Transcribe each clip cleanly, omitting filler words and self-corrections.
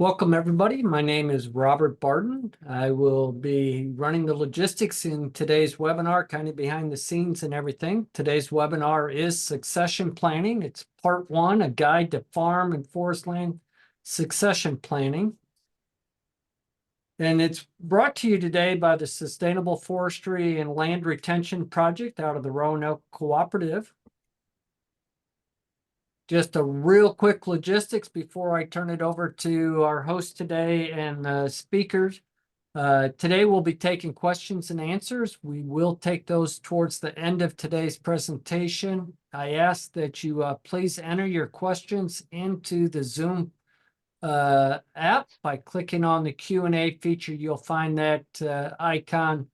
Welcome, everybody. My name is Robert Barton. I will be running the logistics in today's webinar, kind of behind the scenes and everything. Today's webinar is succession planning. It's part one, a guide to farm and forest land succession planning. And it's brought to you today by the Sustainable Forestry and Land Retention Project out of the Roanoke Cooperative. Just a real quick logistics before I turn it over to our host today and the speakers. Today we'll be taking questions and answers. We will take those towards the end of today's presentation. I ask that you please enter your questions into the Zoom app by clicking on the Q&A feature. You'll find that icon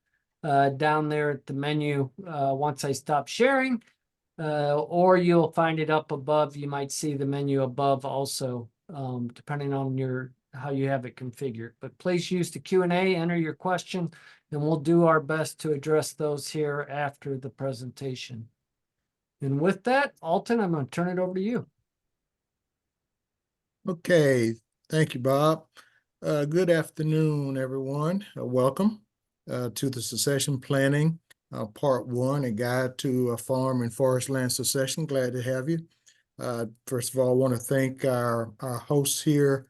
down there at the menu once I stop sharing. Or you'll find it up above. You might see the menu above also, depending on how you have it configured. But please use the Q&A, enter your question, and we'll do our best to address those here after the presentation. And with that, Alton, I'm going to turn it over to you. Okay, thank you, Bob. Good afternoon, everyone. Welcome to the succession planning. Part one, a guide to farm and forest land succession. Glad to have you. First of all, I want to thank our hosts here,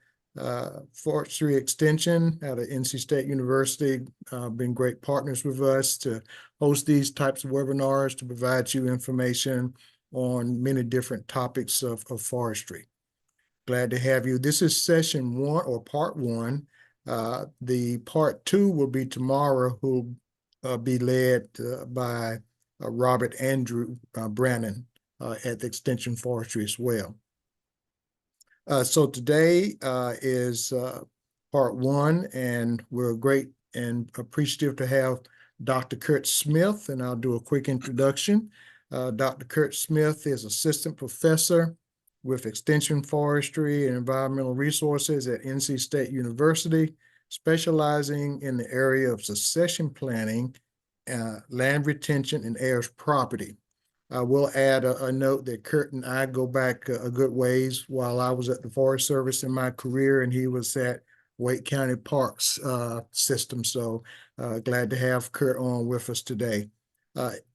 Forestry Extension out of NC State University, been great partners with us to host these types of webinars to provide you information on many different topics of forestry. Glad to have you. This is session one or part one. The part two will be tomorrow, who be led by Robert Andrew Brannon at the Extension Forestry as well. So today is part one, and we're great and appreciative to have Dr. Kurt Smith, and I'll do a quick introduction. Dr. Kurt Smith is assistant professor with Extension Forestry and Environmental Resources at NC State University, specializing in the area of succession planning, land retention, and heirs property. I will add a note that Kurt and I go back a good ways. While I was at the Forest Service in my career, and he was at Wake County Parks system. So glad to have Kurt on with us today.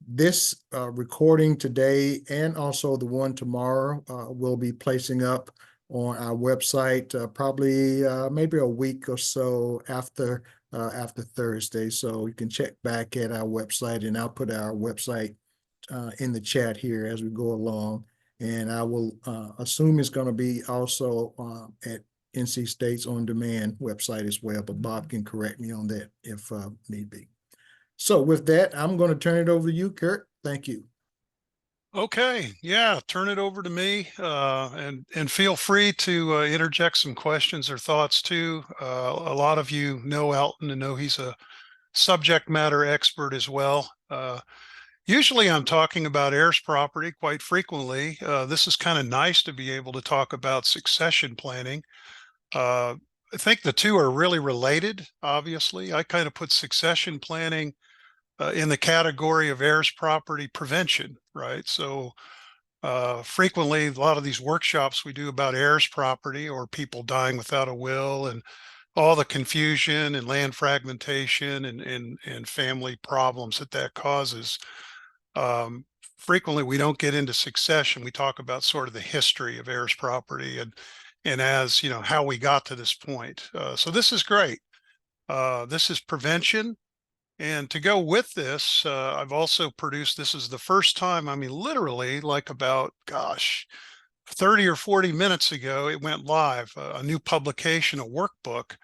This recording today and also the one tomorrow will be placing up on our website probably maybe a week or so after Thursday. So you can check back at our website, and I'll put our website in the chat here as we go along. And I will assume it's going to be also at NC State's on-demand website as well, but Bob can correct me on that if need be. So with that, I'm going to turn it over to you, Kurt. Thank you. Okay, yeah, turn it over to me, and feel free to interject some questions or thoughts too. A lot of you know Alton and know he's a subject matter expert as well. Usually I'm talking about heirs property quite frequently. This is kind of nice to be able to talk about succession planning. I think the two are really related, obviously. I kind of put succession planning in the category of heirs property prevention, right? So frequently, a lot of these workshops we do about heirs property or people dying without a will and all the confusion and land fragmentation and family problems that causes. Frequently, we don't get into succession. We talk about sort of the history of heirs property and as you know how we got to this point. So this is great. This is prevention. And to go with this, I've also produced, this is the first time, I mean, literally like about, 30 or 40 minutes ago, it went live, a new publication, a workbook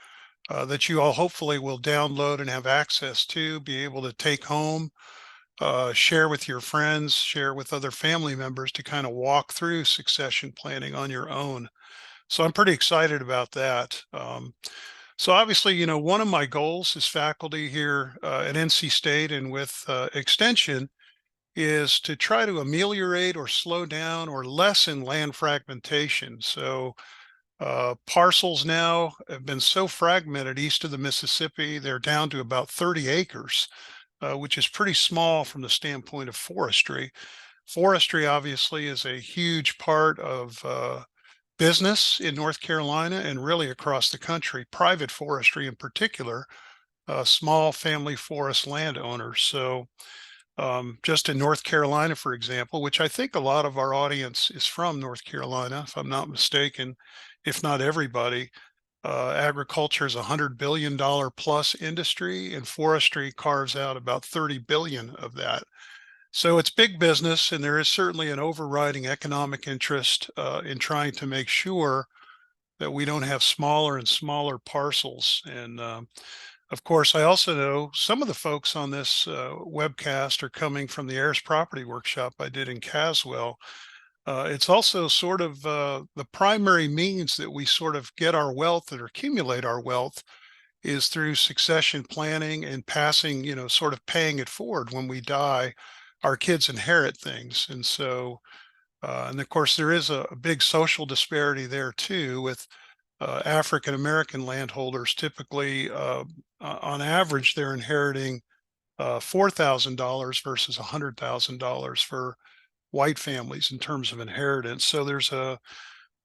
that you all hopefully will download and have access to, be able to take home, share with your friends, share with other family members to kind of walk through succession planning on your own. So I'm pretty excited about that. So obviously, you know, one of my goals as faculty here at NC State and with Extension is to try to ameliorate or slow down or lessen land fragmentation. So parcels now have been so fragmented east of the Mississippi, they're down to about 30 acres, which is pretty small from the standpoint of forestry. Forestry obviously is a huge part of business in North Carolina and really across the country, private forestry in particular, small family forest landowners. So just in North Carolina, for example, which I think a lot of our audience is from North Carolina, if I'm not mistaken, if not everybody. Agriculture is $100 billion plus industry, and forestry carves out about 30 billion of that. So it's big business, and there is certainly an overriding economic interest in trying to make sure that we don't have smaller and smaller parcels. And of course, I also know some of the folks on this webcast are coming from the heirs property workshop I did in Caswell. It's also sort of the primary means that we sort of get our wealth or accumulate our wealth is through succession planning and passing, sort of paying it forward when we die. Our kids inherit things. And so, and of course, there is a big social disparity there too, with African American landholders. Typically, on average, they're inheriting $4,000 versus $100,000 for white families in terms of inheritance. So there's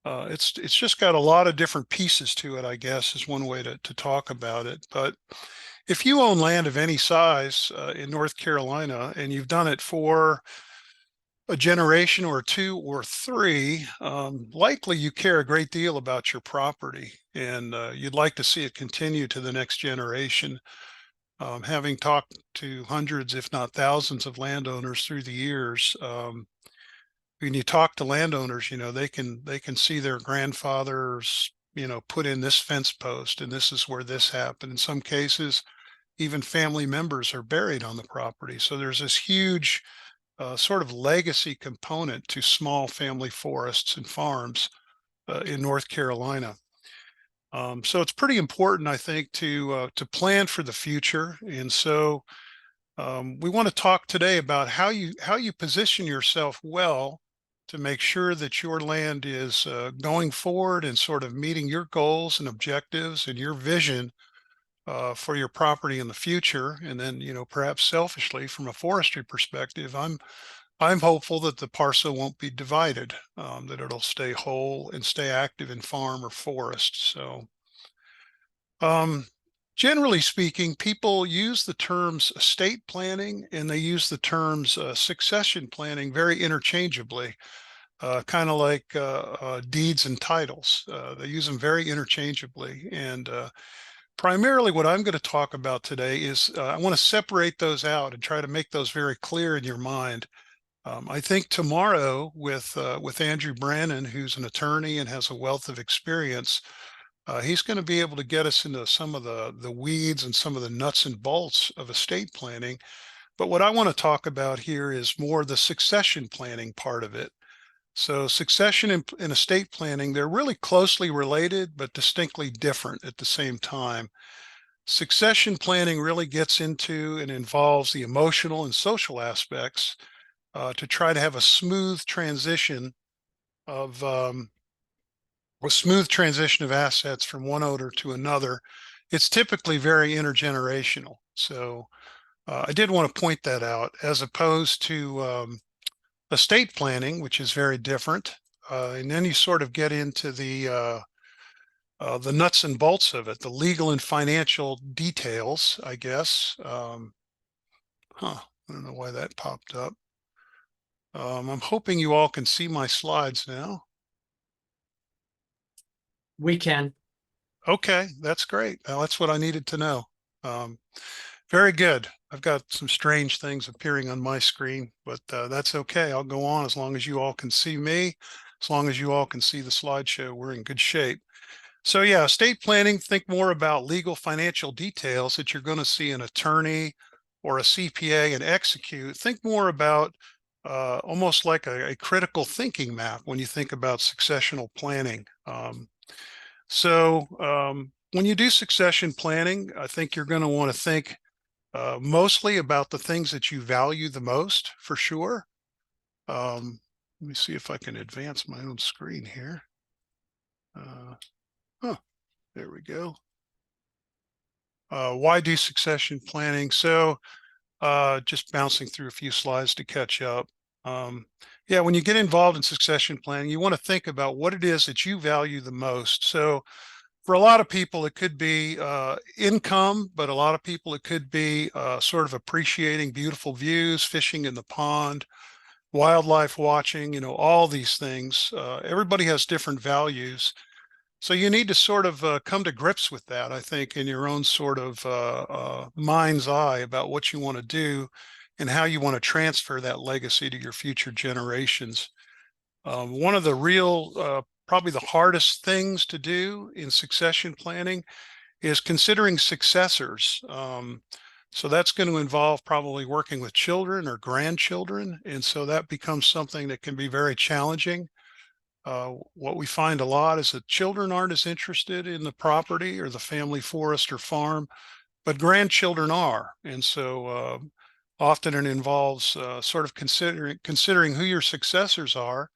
it's just got a lot of different pieces to it, I guess, is one way to talk about it. But if you own land of any size in North Carolina, and you've done it for a generation or two or three, likely you care a great deal about your property, and you'd like to see it continue to the next generation. Having talked to hundreds, if not thousands, of landowners through the years, when you talk to landowners, they can see their grandfathers, put in this fence post, and this is where this happened. In some cases, even family members are buried on the property. So there's this huge sort of legacy component to small family forests and farms in North Carolina. So it's pretty important, I think, to plan for the future. And so we want to talk today about how you position yourself well to make sure that your land is going forward and sort of meeting your goals and objectives and your vision for your property in the future. And then, perhaps selfishly from a forestry perspective, I'm hopeful that the parcel won't be divided, that it'll stay whole and stay active in farm or forest. So generally speaking, people use the terms estate planning and they use the terms succession planning very interchangeably, kind of like deeds and titles. They use them very interchangeably. And primarily what I'm going to talk about today is I want to separate those out and try to make those very clear in your mind. I think tomorrow with Andrew Brannon, who's an attorney and has a wealth of experience, he's going to be able to get us into some of the weeds and some of the nuts and bolts of estate planning. But what I want to talk about here is more the succession planning part of it. So succession and estate planning, they're really closely related, but distinctly different at the same time. Succession planning really gets into and involves the emotional and social aspects to try to have a smooth transition of assets from one owner to another. It's typically very intergenerational. So I did want to point that out, as opposed to estate planning, which is very different. And then you sort of get into the nuts and bolts of it, the legal and financial details, I guess. I don't know why that popped up. I'm hoping you all can see my slides now. We can. Okay, that's great. Well, that's what I needed to know. Very good. I've got some strange things appearing on my screen, but that's okay. I'll go on as long as you all can see me. As long as you all can see the slideshow, we're in good shape. So yeah, estate planning, think more about legal financial details that you're going to see an attorney or a CPA and execute. Think more about almost like a critical thinking map when you think about successional planning. When you do succession planning, I think you're going to want to think mostly about the things that you value the most, for sure. Let me see if I can advance my own screen here. There we go. Why do succession planning? So just bouncing through a few slides to catch up. Yeah, when you get involved in succession planning, you want to think about what it is that you value the most. So for a lot of people, it could be income, but a lot of people, it could be sort of appreciating beautiful views, fishing in the pond, wildlife watching, all these things. Everybody has different values. So you need to sort of come to grips with that, I think, in your own sort of mind's eye about what you want to do and how you want to transfer that legacy to your future generations. One of the real, probably the hardest things to do in succession planning is considering successors. So that's going to involve probably working with children or grandchildren. And so that becomes something that can be very challenging. What we find a lot is that children aren't as interested in the property or the family forest or farm, but grandchildren are. And so often it involves sort of considering who your successors are.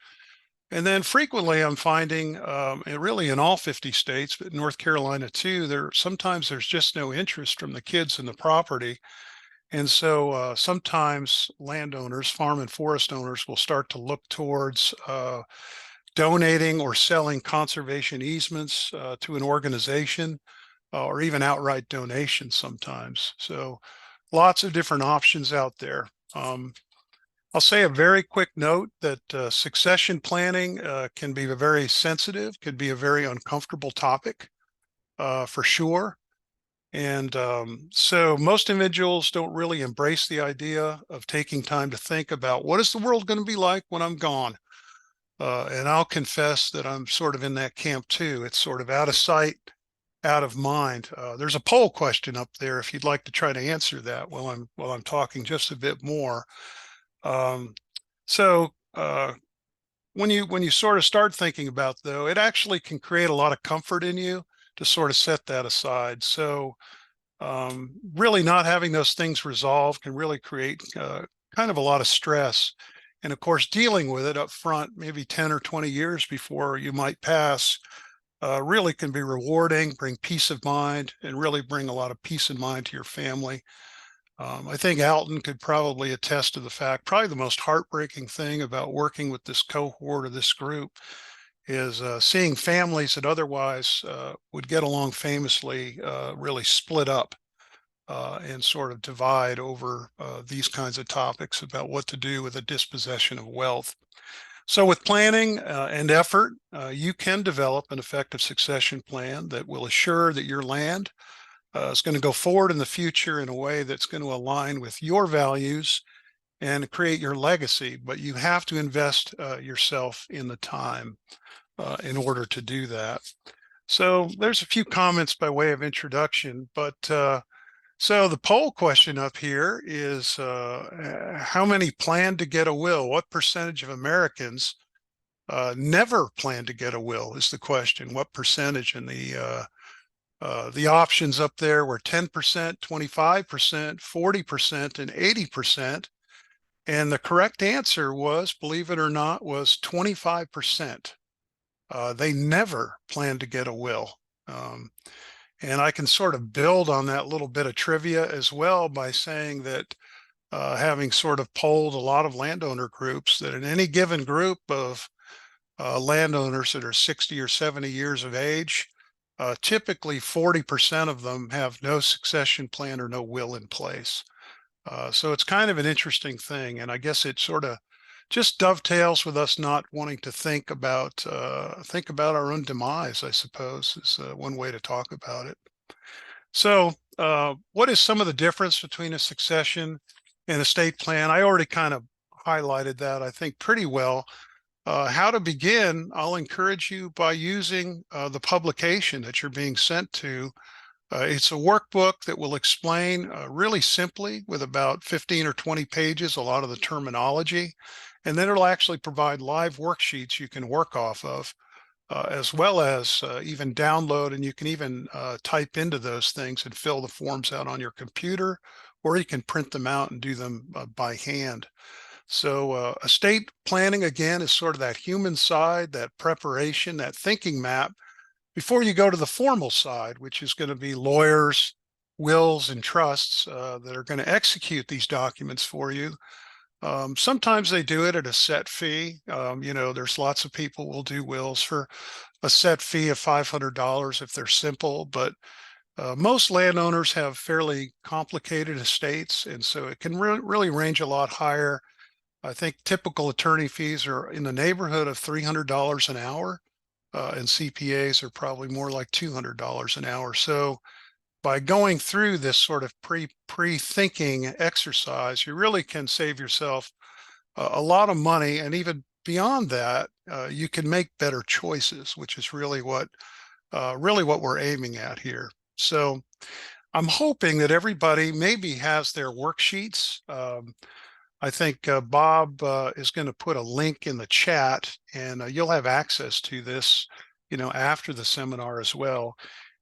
And then frequently I'm finding, and really in all 50 states, but North Carolina too, sometimes there's just no interest from the kids in the property. And so sometimes landowners, farm and forest owners will start to look towards donating or selling conservation easements to an organization or even outright donations sometimes. So lots of different options out there. I'll say a very quick note that succession planning can be very sensitive, could be a very uncomfortable topic for sure. And so most individuals don't really embrace the idea of taking time to think about what is the world going to be like when I'm gone. And I'll confess that I'm sort of in that camp too. It's sort of out of sight, out of mind. There's a poll question up there if you'd like to try to answer that while I'm talking just a bit more. So when you sort of start thinking about, though, it actually can create a lot of comfort in you to sort of set that aside. So really not having those things resolved can really create kind of a lot of stress. And of course, dealing with it up front, maybe 10 or 20 years before you might pass, really can be rewarding, bring peace of mind, and really bring a lot of peace of mind to your family. I think Alton could probably attest to the fact, probably the most heartbreaking thing about working with this cohort or this group is seeing families that otherwise would get along famously really split up and sort of divide over these kinds of topics about what to do with the dispossession of wealth. So with planning and effort, you can develop an effective succession plan that will assure that your land is going to go forward in the future in a way that's going to align with your values and create your legacy. But you have to invest yourself in the time in order to do that. So there's a few comments by way of introduction, but so the poll question up here is how many plan to get a will? What percentage of Americans never plan to get a will is the question. What percentage? And the options up there were 10%, 25%, 40%, and 80%. And the correct answer was, believe it or not, was 25%. They never plan to get a will. And I can sort of build on that little bit of trivia as well by saying that having sort of polled a lot of landowner groups, that in any given group of landowners that are 60 or 70 years of age, typically 40% of them have no succession plan or no will in place. So it's kind of an interesting thing. And I guess it sort of just dovetails with us not wanting to think about our own demise, I suppose, is one way to talk about it. So what is some of the difference between a succession and estate plan? I already kind of highlighted that, I think, pretty well. How to begin, I'll encourage you by using the publication that you're being sent to. It's a workbook that will explain really simply with about 15 or 20 pages, a lot of the terminology. And then it'll actually provide live worksheets you can work off of, as well as even download, and you can even type into those things and fill the forms out on your computer, or you can print them out and do them by hand. So estate planning, again, is sort of that human side, that preparation, that thinking map before you go to the formal side, which is going to be lawyers, wills, and trusts that are going to execute these documents for you. Sometimes they do it at a set fee. There's lots of people will do wills for a set fee of $500 if they're simple, but most landowners have fairly complicated estates, and so it can really range a lot higher. I think typical attorney fees are in the neighborhood of $300 an hour, and CPAs are probably more like $200 an hour. So by going through this sort of pre-thinking exercise, you really can save yourself a lot of money, and even beyond that, you can make better choices, which is really what we're aiming at here. So I'm hoping that everybody maybe has their worksheets. I think Bob is going to put a link in the chat, and you'll have access to this, after the seminar as well.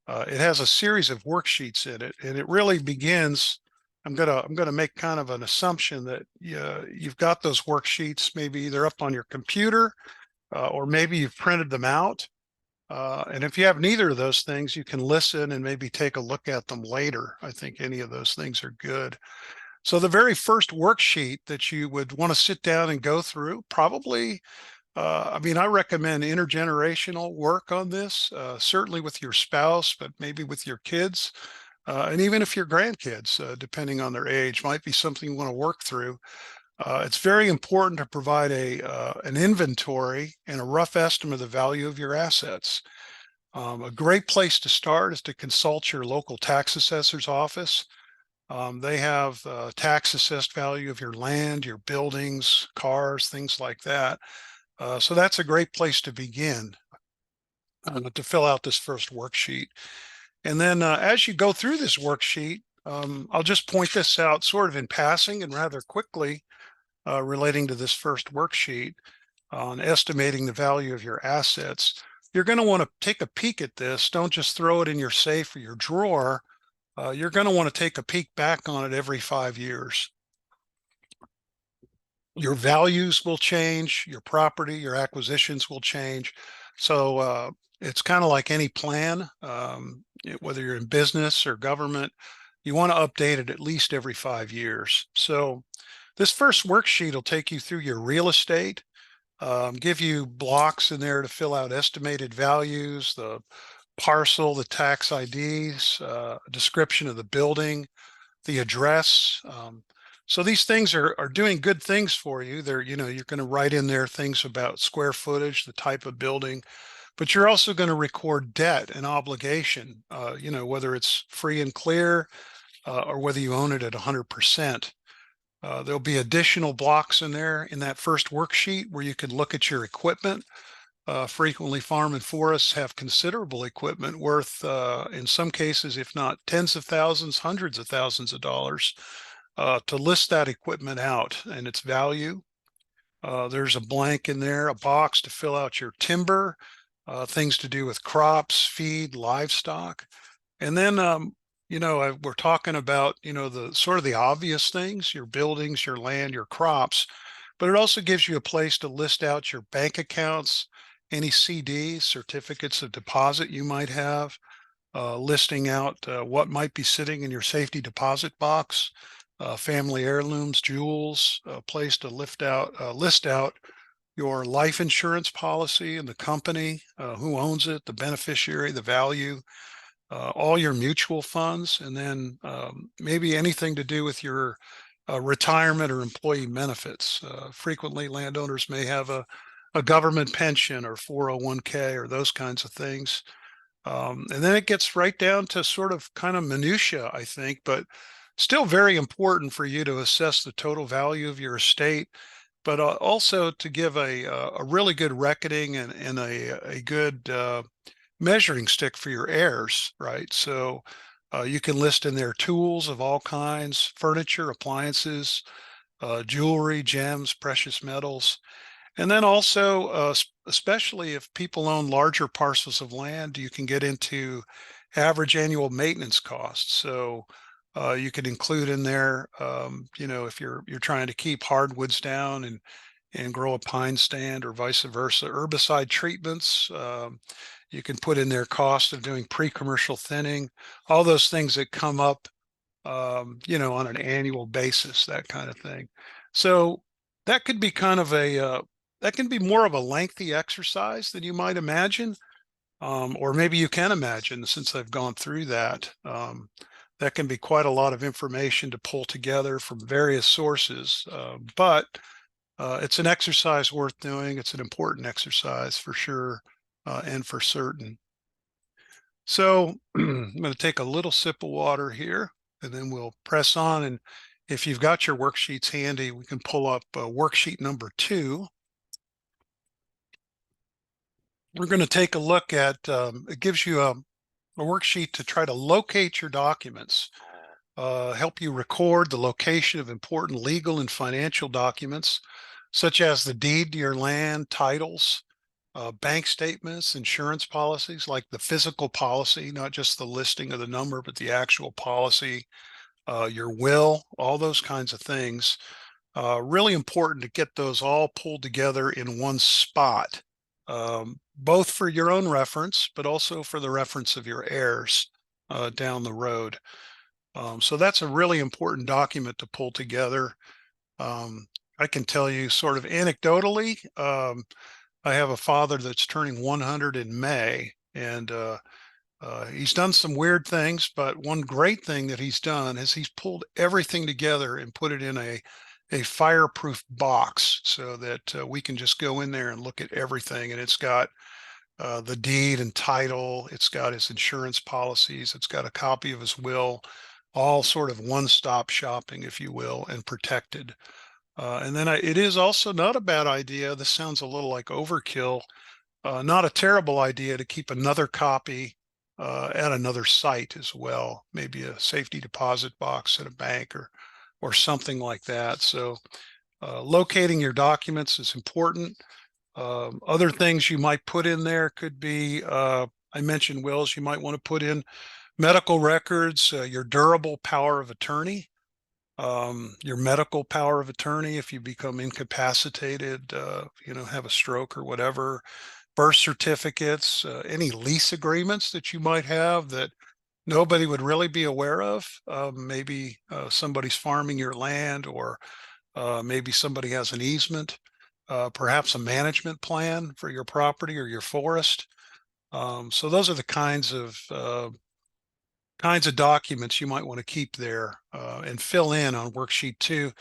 It has a series of worksheets in it, and it really begins. I'm gonna make kind of an assumption that you've got those worksheets maybe either up on your computer or maybe you've printed them out. And if you have neither of those things, you can listen and maybe take a look at them later. I think any of those things are good. So the very first worksheet that you would want to sit down and go through, probably, I recommend intergenerational work on this, certainly with your spouse, but maybe with your kids, and even if your grandkids, depending on their age, might be something you want to work through. It's very important to provide an inventory and a rough estimate of the value of your assets. A great place to start is to consult your local tax assessor's office. They have tax assessed value of your land, your buildings, cars, things like that. So that's a great place to begin to fill out this first worksheet. And then as you go through this worksheet, I'll just point this out sort of in passing and rather quickly relating to this first worksheet on estimating the value of your assets. You're going to want to take a peek at this. Don't just throw it in your safe or your drawer. You're going to want to take a peek back on it every 5 years. Your values will change, your property, your acquisitions will change. So it's kind of like any plan, whether you're in business or government, you want to update it at least every 5 years. So this first worksheet will take you through your real estate, give you blocks in there to fill out estimated values, the parcel, the tax IDs, description of the building, the address. So these things are doing good things for you. They're, you're going to write in there things about square footage, the type of building, but you're also going to record debt and obligation, whether it's free and clear or whether you own it at 100%. There'll be additional blocks in there in that first worksheet where you can look at your equipment. Frequently, farm and forests have considerable equipment worth, in some cases, if not tens of thousands, hundreds of thousands of dollars, to list that equipment out and its value. There's a blank in there, a box to fill out your timber, things to do with crops, feed, livestock. And then, we're talking about, the sort of the obvious things, your buildings, your land, your crops, but it also gives you a place to list out your bank accounts, any CDs, certificates of deposit you might have, listing out what might be sitting in your safety deposit box, family heirlooms, jewels, a place to list out your life insurance policy and the company, who owns it, the beneficiary, the value, all your mutual funds, and then maybe anything to do with your retirement or employee benefits. Frequently, landowners may have a government pension or 401k or those kinds of things. And then it gets right down to sort of kind of minutia, I think, but still very important for you to assess the total value of your estate, but also to give a really good reckoning and a good measuring stick for your heirs, right? So you can list in there tools of all kinds, furniture, appliances, jewelry, gems, precious metals. And then also, especially if people own larger parcels of land, you can get into average annual maintenance costs. So you could include in there, if you're trying to keep hardwoods down and grow a pine stand or vice versa, herbicide treatments. You can put in their cost of doing pre-commercial thinning, all those things that come up, on an annual basis, that kind of thing. So that could be kind of that can be more of a lengthy exercise than you might imagine. Or maybe you can imagine, since I've gone through that. That can be quite a lot of information to pull together from various sources, but it's an exercise worth doing. It's an important exercise for sure, and for certain. So I'm going to take a little sip of water here, and then we'll press on. And if you've got your worksheets handy, we can pull up worksheet number 2. We're going to take a look at, it gives you a worksheet to try to locate your documents, help you record the location of important legal and financial documents, such as the deed to your land, titles, bank statements, insurance policies, like the physical policy, not just the listing of the number, but the actual policy, your will, all those kinds of things. Really important to get those all pulled together in one spot, both for your own reference, but also for the reference of your heirs down the road. So that's a really important document to pull together. I can tell you sort of anecdotally, I have a father that's turning 100 in May, and he's done some weird things, but one great thing that he's done is he's pulled everything together and put it in a fireproof box, so that we can just go in there and look at everything. And it's got the deed and title, it's got his insurance policies, it's got a copy of his will, all sort of one-stop shopping, if you will, and protected. And then it is also not a bad idea. This sounds a little like overkill. Not a terrible idea to keep another copy at another site as well, maybe a safety deposit box at a bank or something like that. So locating your documents is important. Other things you might put in there could be, I mentioned wills. You might want to put in medical records, your durable power of attorney, your medical power of attorney if you become incapacitated, have a stroke or whatever, birth certificates, any lease agreements that you might have that nobody would really be aware of. Maybe somebody's farming your land, or maybe somebody has an easement, perhaps a management plan for your property or your forest. So those are the kinds of documents you might want to keep there and fill in on worksheet 2.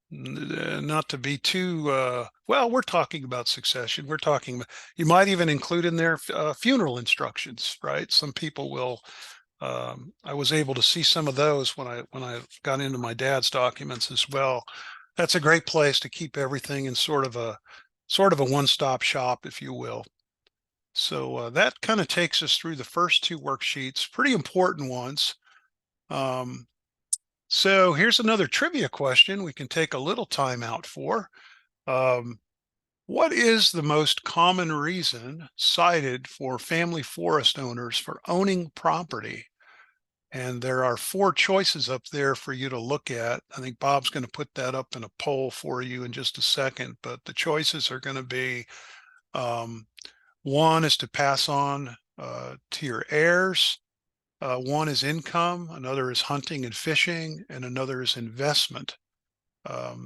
Not to be too well, we're talking about succession. We're talking, you might even include in there funeral instructions, right? Some people will. I was able to see some of those when I got into my dad's documents as well. That's a great place to keep everything in sort of a one-stop shop, if you will. So that kind of takes us through the first 2 worksheets, pretty important ones. So here's another trivia question we can take a little time out for. What is the most common reason cited for family forest owners for owning property? And there are 4 choices up there for you to look at. I think Bob's going to put that up in a poll for you in just a second, but the choices are going to be, 1 is to pass on to your heirs. 1 is income, another is hunting and fishing, and another is investment.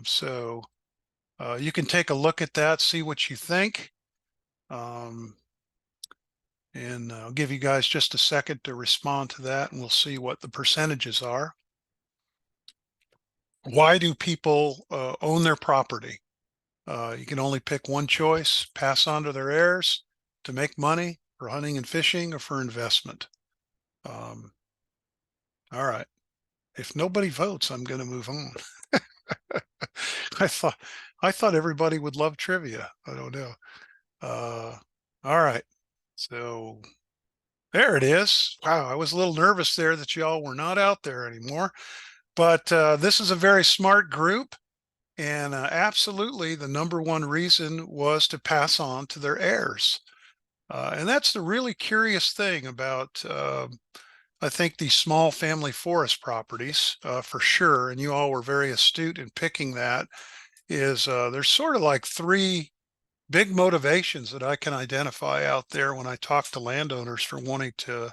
So you can take a look at that, see what you think. And I'll give you guys just a second to respond to that, and we'll see what the percentages are. Why do people own their property? You can only pick one choice: pass on to their heirs, to make money, for hunting and fishing, or for investment. All right. If nobody votes, I'm going to move on. I thought everybody would love trivia. I don't know. All right. So there it is. Wow, I was a little nervous there that y'all were not out there anymore. But this is a very smart group. And absolutely, the number 1 reason was to pass on to their heirs. And that's the really curious thing about, I think, these small family forest properties, for sure. And you all were very astute in picking that. Is there's sort of like 3 big motivations that I can identify out there when I talk to landowners for wanting to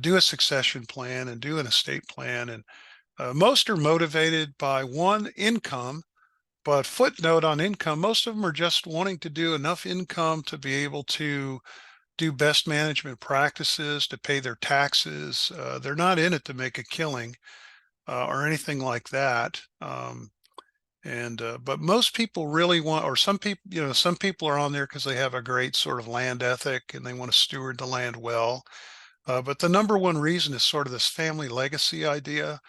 do a succession plan and do an estate plan. And most are motivated by, 1, income. But footnote on income, most of them are just wanting to do enough income to be able to do best management practices, to pay their taxes. They're not in it to make a killing or anything like that. But most people really want, or some people, some people are on there because they have a great sort of land ethic and they want to steward the land well. But the number one reason is sort of this family legacy idea,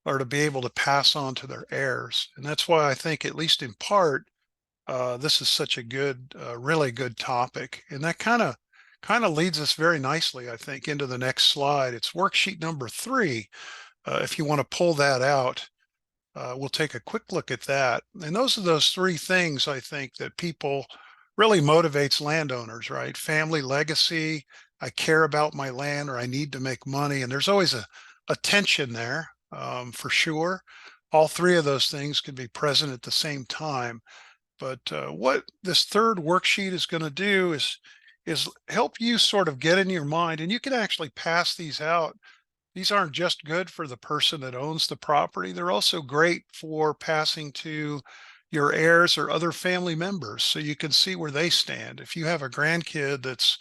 or to be able to pass on to their heirs. And that's why I think, at least in part, this is such a good, really good topic. And that kind of leads us very nicely, I think, into the next slide. It's worksheet number 3. If you want to pull that out, we'll take a quick look at that. And those are those 3 things, I think, that people really motivates landowners, right? Family legacy, I care about my land, or I need to make money. And there's always a tension there, for sure. All 3 of those things can be present at the same time. But what this third worksheet is going to do is help you sort of get in your mind, and you can actually pass these out. These aren't just good for the person that owns the property. They're also great for passing to your heirs or other family members, so you can see where they stand. If you have a grandkid that's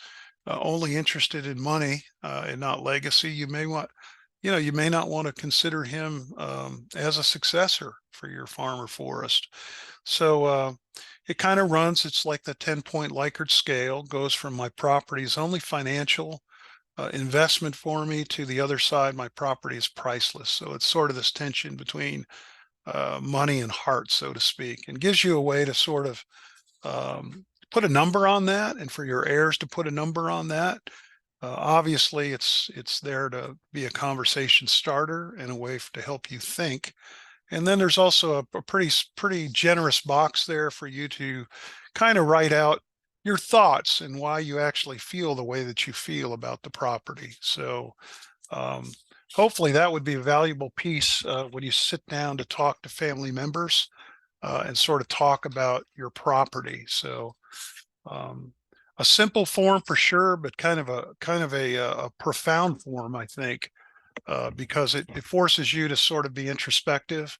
only interested in money and not legacy, you may not want to consider him as a successor for your farm or forest. So it kind of runs, it's like the 10-point Likert scale, goes from my property is only financial investment for me to the other side, my property is priceless. So it's sort of this tension between money and heart, so to speak, and gives you a way to sort of put a number on that, and for your heirs to put a number on that. Obviously, it's there to be a conversation starter and a way to help you think. And then there's also a pretty generous box there for you to kind of write out your thoughts and why you actually feel the way that you feel about the property. So hopefully that would be a valuable piece when you sit down to talk to family members and sort of talk about your property. So a simple form for sure, but kind of a profound form, I think, because it forces you to sort of be introspective,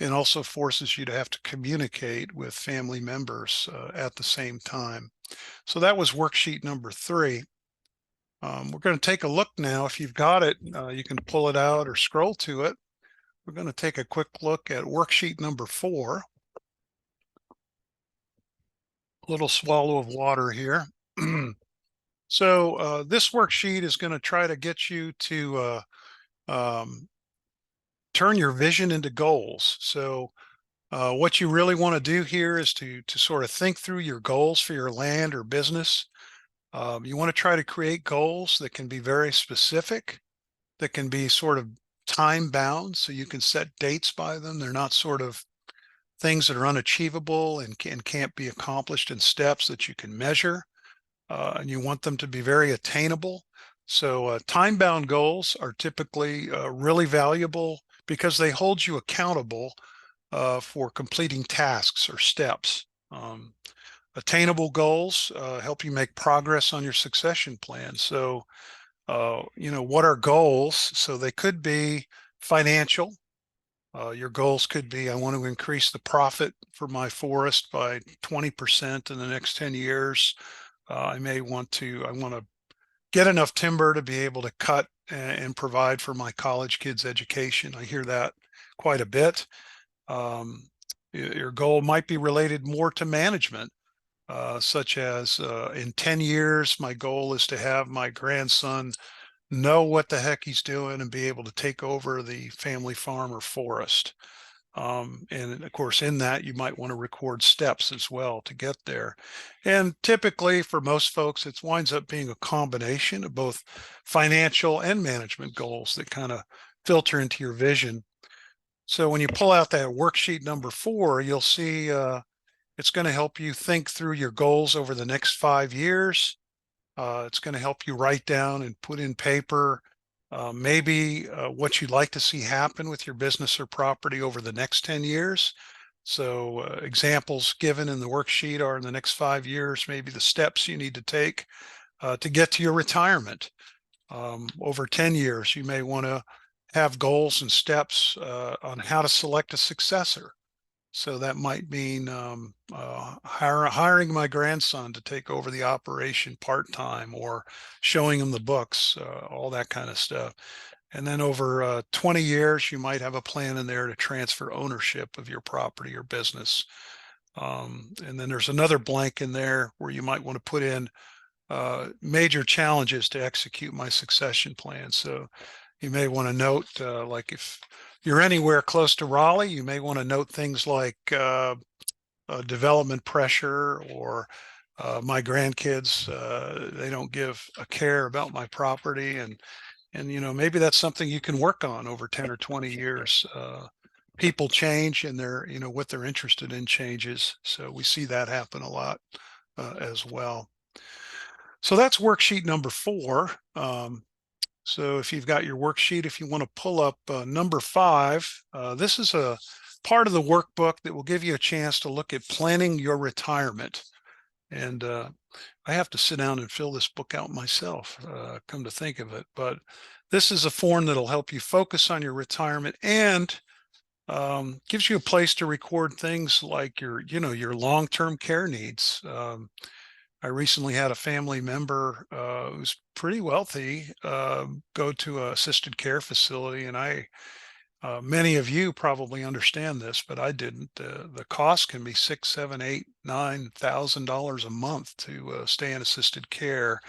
and also forces you to have to communicate with family members at the same time. So that was worksheet number 3. We're going to take a look now. If you've got it, you can pull it out or scroll to it. We're going to take a quick look at worksheet number 4. A little swallow of water here. So this worksheet is going to try to get you to turn your vision into goals. So what you really want to do here is to sort of think through your goals for your land or business. You want to try to create goals that can be very specific, that can be sort of time bound, so you can set dates by them. They're not sort of things that are unachievable and can't be accomplished in steps that you can measure. And you want them to be very attainable. So time-bound goals are typically really valuable because they hold you accountable for completing tasks or steps. Attainable goals help you make progress on your succession plan. So, what are goals? So they could be financial. Your goals could be, I want to increase the profit for my forest by 20% in the next 10 years. I want to get enough timber to be able to cut and provide for my college kids' education. I hear that quite a bit. Your goal might be related more to management, such as in 10 years, my goal is to have my grandson know what the heck he's doing and be able to take over the family farm or forest. And of course, in that, you might want to record steps as well to get there. And typically for most folks, it winds up being a combination of both financial and management goals that kind of filter into your vision. So when you pull out that worksheet number 4, you'll see it's going to help you think through your goals over the next 5 years. It's going to help you write down and put in paper maybe what you'd like to see happen with your business or property over the next 10 years. So examples given in the worksheet are, in the next 5 years, maybe the steps you need to take to get to your retirement. Over 10 years, you may want to have goals and steps on how to select a successor. So that might mean hiring my grandson to take over the operation part-time, or showing him the books, all that kind of stuff. And then over 20 years, you might have a plan in there to transfer ownership of your property or business. And then there's another blank in there where you might want to put in major challenges to execute my succession plan. So you may want to note, like if you're anywhere close to Raleigh, you may want to note things like development pressure, or my grandkids, they don't give a care about my property. And, maybe that's something you can work on over 10 or 20 years. People change, and what they're interested in changes. So we see that happen a lot as well. So that's worksheet number 4. So if you've got your worksheet, if you want to pull up number 5, this is a part of the workbook that will give you a chance to look at planning your retirement. And I have to sit down and fill this book out myself, come to think of it. But this is a form that'll help you focus on your retirement, and gives you a place to record things like your long-term care needs. I recently had a family member who's pretty wealthy go to an assisted care facility, and many of you probably understand this, but I didn't. The cost can be $6,000, $7,000, $8,000, $9,000 a month to stay in assisted care.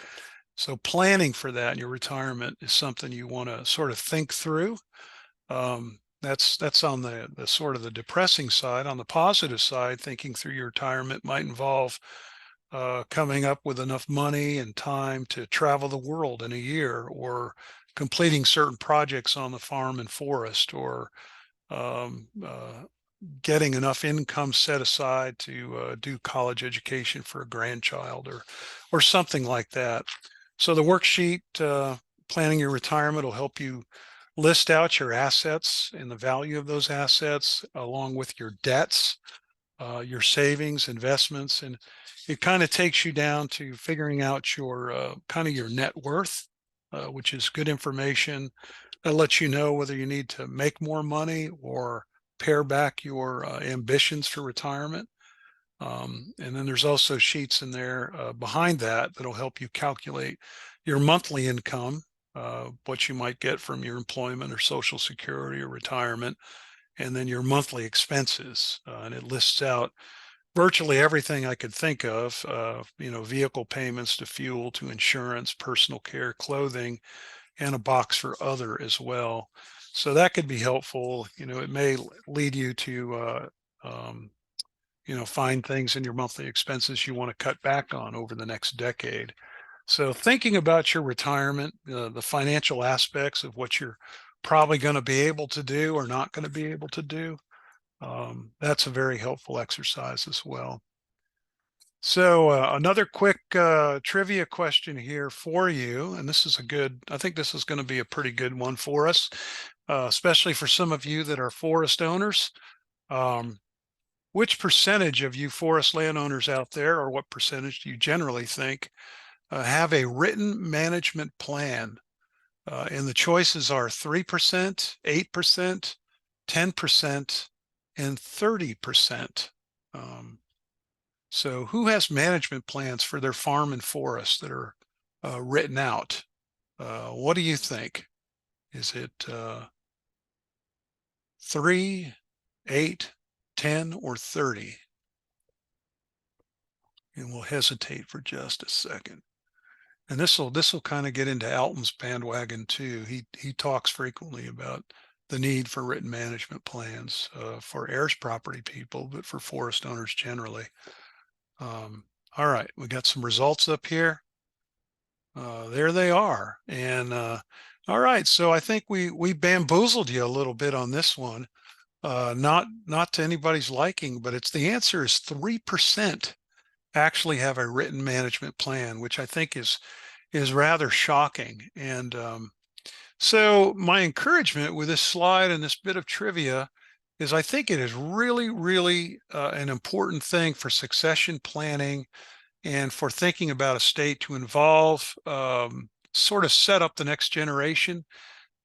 So planning for that in your retirement is something you want to sort of think through. That's on the sort of the depressing side. On the positive side, thinking through your retirement might involve coming up with enough money and time to travel the world in a year, or completing certain projects on the farm and forest, or getting enough income set aside to do college education for a grandchild, or something like that. So the worksheet, planning your retirement, will help you list out your assets and the value of those assets, along with your debts, your savings, investments, and it kind of takes you down to figuring out your kind of your net worth, which is good information that lets you know whether you need to make more money or pare back your ambitions for retirement. And then there's also sheets in there behind that that'll help you calculate your monthly income, what you might get from your employment or Social Security or retirement, and then your monthly expenses. And it lists out virtually everything I could think of, vehicle payments to fuel, to insurance, personal care, clothing, and a box for other as well. So that could be helpful. It may lead you to, find things in your monthly expenses you want to cut back on over the next decade. So thinking about your retirement, the financial aspects of what you're probably going to be able to do or not going to be able to do, that's a very helpful exercise as well. So another quick trivia question here for you, and I think this is going to be a pretty good one for us, especially for some of you that are forest owners. Which percentage of you forest landowners out there, or what percentage do you generally think have a written management plan? And the choices are 3%, 8%, 10%, and 30%. So who has management plans for their farm and forest that are written out? What do you think? Is it 3, 8, 10, or 30? And we'll hesitate for just a second. And this will kind of get into Alton's bandwagon too. He talks frequently about the need for written management plans for heirs property people, but for forest owners generally. All right, we got some results up here. There they are. And all right, so I think we bamboozled you a little bit on this one. Not to anybody's liking, but the answer is 3% actually have a written management plan, which I think is rather shocking. And so my encouragement with this slide and this bit of trivia is I think it is really, really an important thing for succession planning and for thinking about estate to involve, sort of set up the next generation,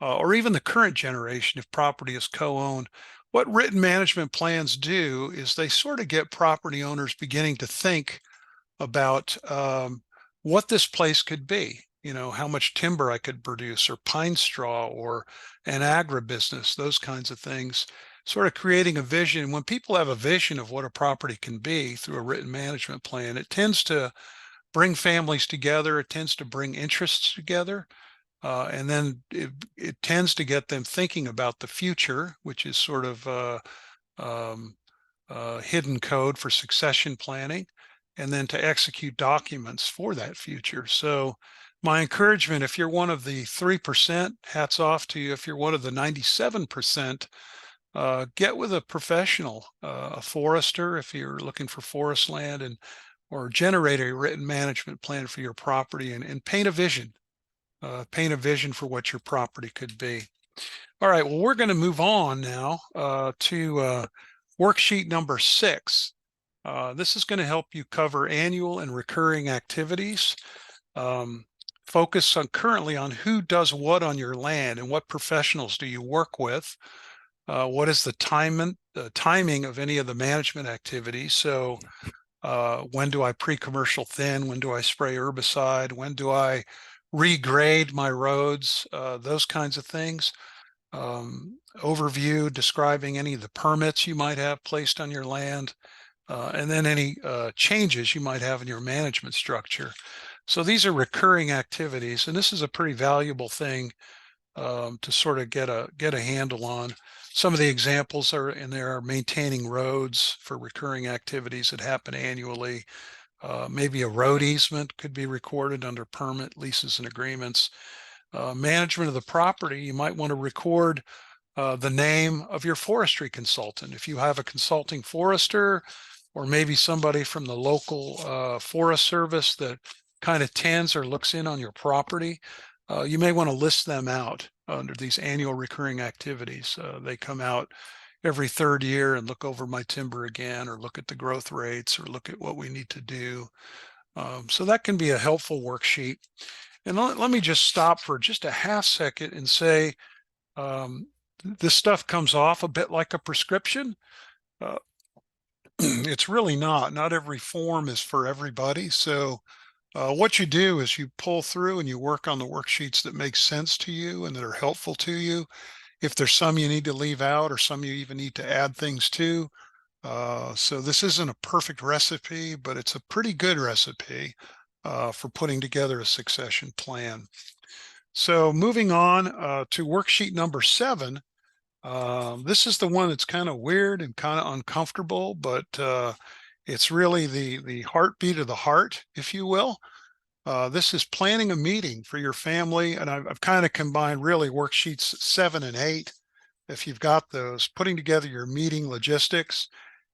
or even the current generation if property is co-owned, what written management plans do is they sort of get property owners beginning to think about what this place could be. You know, how much timber I could produce, or pine straw, or an agribusiness, those kinds of things. Sort of creating a vision. When people have a vision of what a property can be through a written management plan, it tends to bring families together. It tends to bring interests together. And then it tends to get them thinking about the future, which is sort of um, hidden code for succession planning, and then to execute documents for that future. So my encouragement, if you're one of the 3%, hats off to you. If you're one of the 97%, get with a professional, a forester, if you're looking for forest land, and or generate a written management plan for your property, and paint a vision. Paint a vision for what your property could be. All right, well, we're going to move on now to worksheet number 6. This is going to help you cover annual and recurring activities. Focus on currently on who does what on your land and what professionals do you work with. What is the timing of any of the management activities? So when do I pre-commercial thin? When do I spray herbicide? When do I regrade my roads? Those kinds of things. Overview describing any of the permits you might have placed on your land, and then any changes you might have in your management structure. So these are recurring activities, and this is a pretty valuable thing to sort of get a handle on. Some of the examples are in there are maintaining roads for recurring activities that happen annually. Maybe a road easement could be recorded under permit, leases, and agreements. Management of the property, you might want to record the name of your forestry consultant. If you have a consulting forester, or maybe somebody from the local Forest Service that kind of tends or looks in on your property, you may want to list them out under these annual recurring activities. They come out every 3rd year and look over my timber again, or look at the growth rates, or look at what we need to do. So that can be a helpful worksheet. And let me just stop for just a half second and say, this stuff comes off a bit like a prescription. It's really not. Not every form is for everybody. So what you do is you pull through and you work on the worksheets that make sense to you and that are helpful to you. If there's some you need to leave out, or some you even need to add things to. So this isn't a perfect recipe, but it's a pretty good recipe for putting together a succession plan. So moving on to worksheet number 7. This is the one that's kind of weird and kind of uncomfortable, but it's really the heartbeat of the heart, if you will. This is planning a meeting for your family, and I've kind of combined really worksheets 7 and 8. If you've got those, putting together your meeting logistics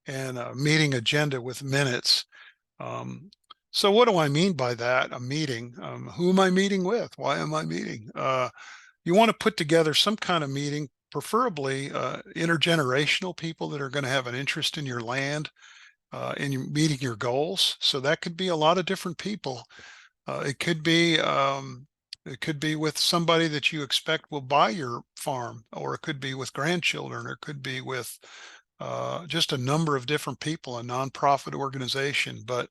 and a meeting agenda with minutes. So what do I mean by that? A meeting. Who am I meeting with? Why am I meeting? You want to put together some kind of meeting, preferably intergenerational people that are going to have an interest in your land, in meeting your goals. So that could be a lot of different people. It could be with somebody that you expect will buy your farm, or it could be with grandchildren, or it could be with just a number of different people, a nonprofit organization. But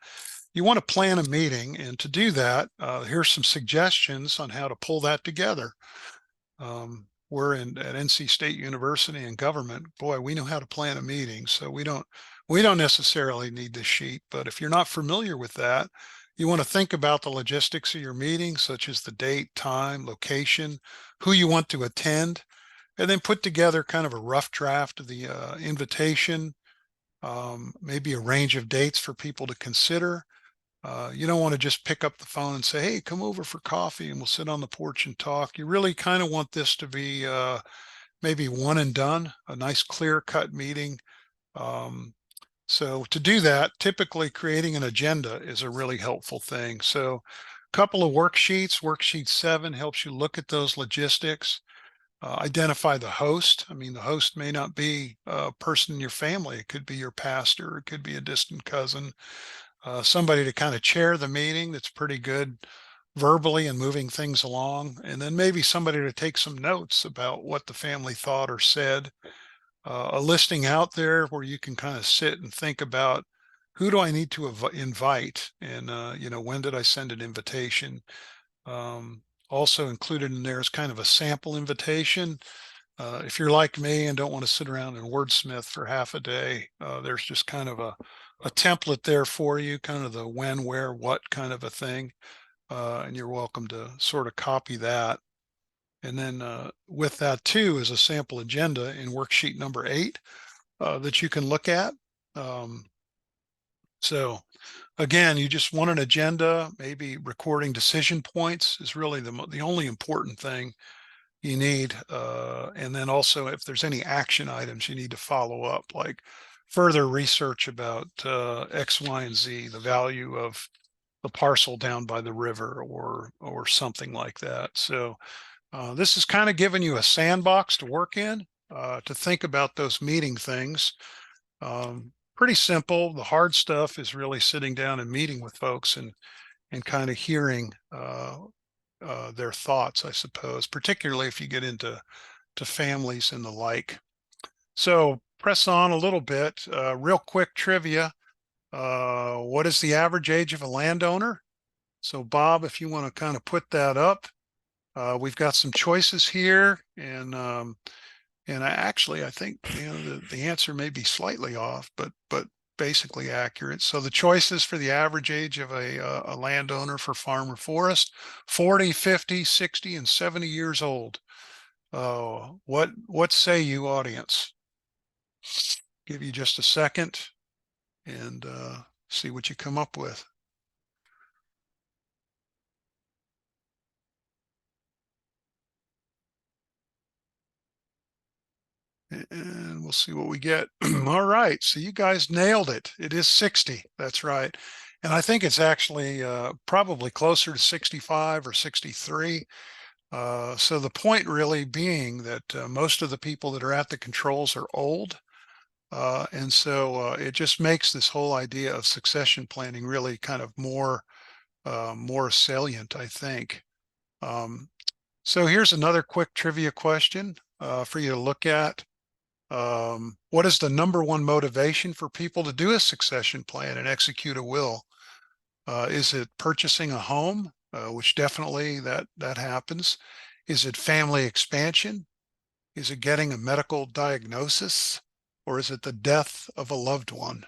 you want to plan a meeting, and to do that, here's some suggestions on how to pull that together. We're at NC State University in government. Boy, we know how to plan a meeting, so we don't necessarily need this sheet. But if you're not familiar with that, you want to think about the logistics of your meeting, such as the date, time, location, who you want to attend, and then put together kind of a rough draft of the invitation, maybe a range of dates for people to consider. You don't want to just pick up the phone and say, hey, come over for coffee and we'll sit on the porch and talk. You really kind of want this to be maybe one and done, a nice clear-cut meeting. So to do that, typically creating an agenda is a really helpful thing. So a couple of worksheets. Worksheet 7 helps you look at those logistics. Identify the host. I mean, the host may not be a person in your family. It could be your pastor. It could be a distant cousin. Somebody to kind of chair the meeting that's pretty good verbally and moving things along. And then maybe somebody to take some notes about what the family thought or said. a listing out there where you can kind of sit and think about, who do I need to invite? And, when did I send an invitation? Also included in there is kind of a sample invitation. If you're like me and don't want to sit around and wordsmith for half a day, there's just kind of a template there for you, kind of the when, where, what kind of a thing. And you're welcome to sort of copy that. And then with that too is a sample agenda in worksheet number 8 that you can look at. So again, you just want an agenda. Maybe recording decision points is really the only important thing you need. And then also if there's any action items you need to follow up, like further research about X, Y, and Z, the value of the parcel down by the river or something like that. So this is kind of giving you a sandbox to work in, to think about those meeting things. Pretty simple. The hard stuff is really sitting down and meeting with folks and kind of hearing their thoughts, I suppose, particularly if you get into families and the like. So press on a little bit. Real quick trivia. What is the average age of a landowner? So Bob, if you want to kind of put that up, we've got some choices here, and I think the answer may be slightly off, but basically accurate. So the choices for the average age of a landowner for farm or forest: 40, 50, 60, and 70 years old. What say you, audience? Give you just a second and see what you come up with. And we'll see what we get. All right, so you guys nailed it. It is 60. That's right. And I think it's actually probably closer to 65 or 63. So the point really being that most of the people that are at the controls are old. And so it just makes this whole idea of succession planning really kind of more salient, I think. So here's another quick trivia question for you to look at. What is the number one motivation for people to do a succession plan and execute a will? Is it purchasing a home, which definitely that happens? Is it family expansion? Is it getting a medical diagnosis? Or is it the death of a loved one?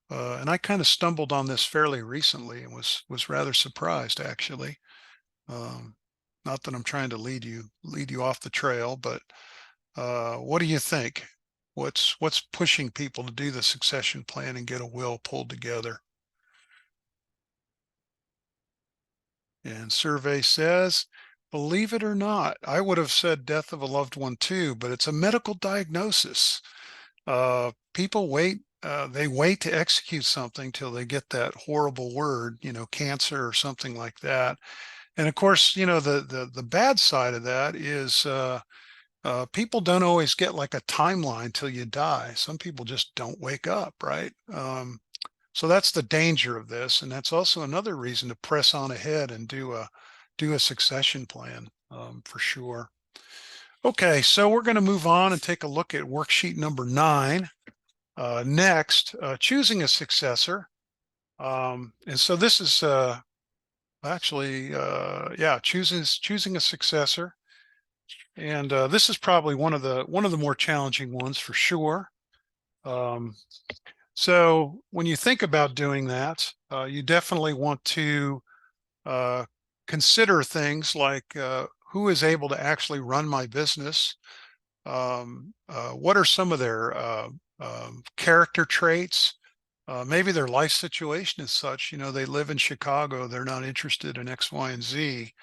And I kind of stumbled on this fairly recently and was rather surprised, actually. Not that I'm trying to lead you off the trail, but what do you think? What's pushing people to do the succession plan and get a will pulled together? And survey says, believe it or not, I would have said death of a loved one too, but it's a medical diagnosis. People wait, they wait to execute something till they get that horrible word, cancer or something like that. And of course, the bad side of that is people don't always get like a timeline till you die. Some people just don't wake up, right? So that's the danger of this, and that's also another reason to press on ahead and do a succession plan, for sure. Okay, so we're going to move on and take a look at worksheet number 9. Next, choosing a successor. And so this is choosing a successor. And this is probably one of the more challenging ones for sure. So when you think about doing that, you definitely want to consider things like who is able to actually run my business. What are some of their character traits? Maybe their life situation is such, they live in Chicago, they're not interested in X, Y, and Z.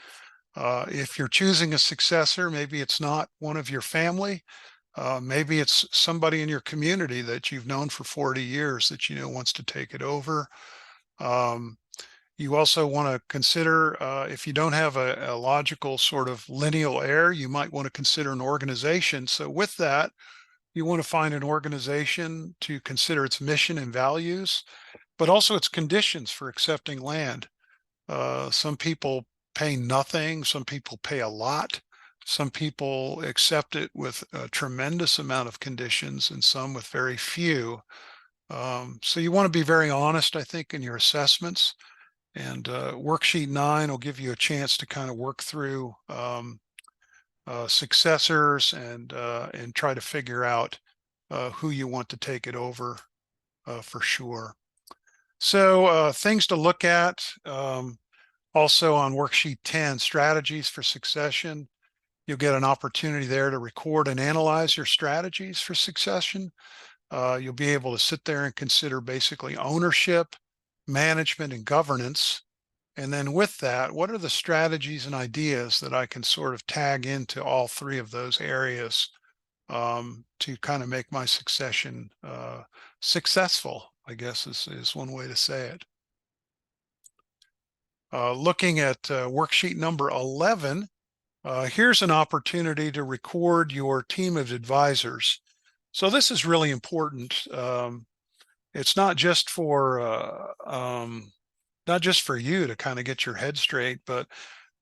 If you're choosing a successor, maybe it's not one of your family. Maybe it's somebody in your community that you've known for 40 years that wants to take it over. You also want to consider, if you don't have a logical sort of lineal heir, you might want to consider an organization. So with that, you want to find an organization to consider its mission and values, but also its conditions for accepting land. Some people pay nothing. Some people pay a lot. Some people accept it with a tremendous amount of conditions and some with very few. So you want to be very honest, I think, in your assessments. And worksheet 9 will give you a chance to kind of work through successors and try to figure out who you want to take it over for sure. So things to look at. Also on worksheet 10, strategies for succession. You'll get an opportunity there to record and analyze your strategies for succession. You'll be able to sit there and consider basically ownership, management, and governance. And then with that, what are the strategies and ideas that I can sort of tag into all three of those areas to kind of make my succession successful, I guess is one way to say it. Looking at worksheet number 11, here's an opportunity to record your team of advisors. So this is really important. It's not just for you to kind of get your head straight, but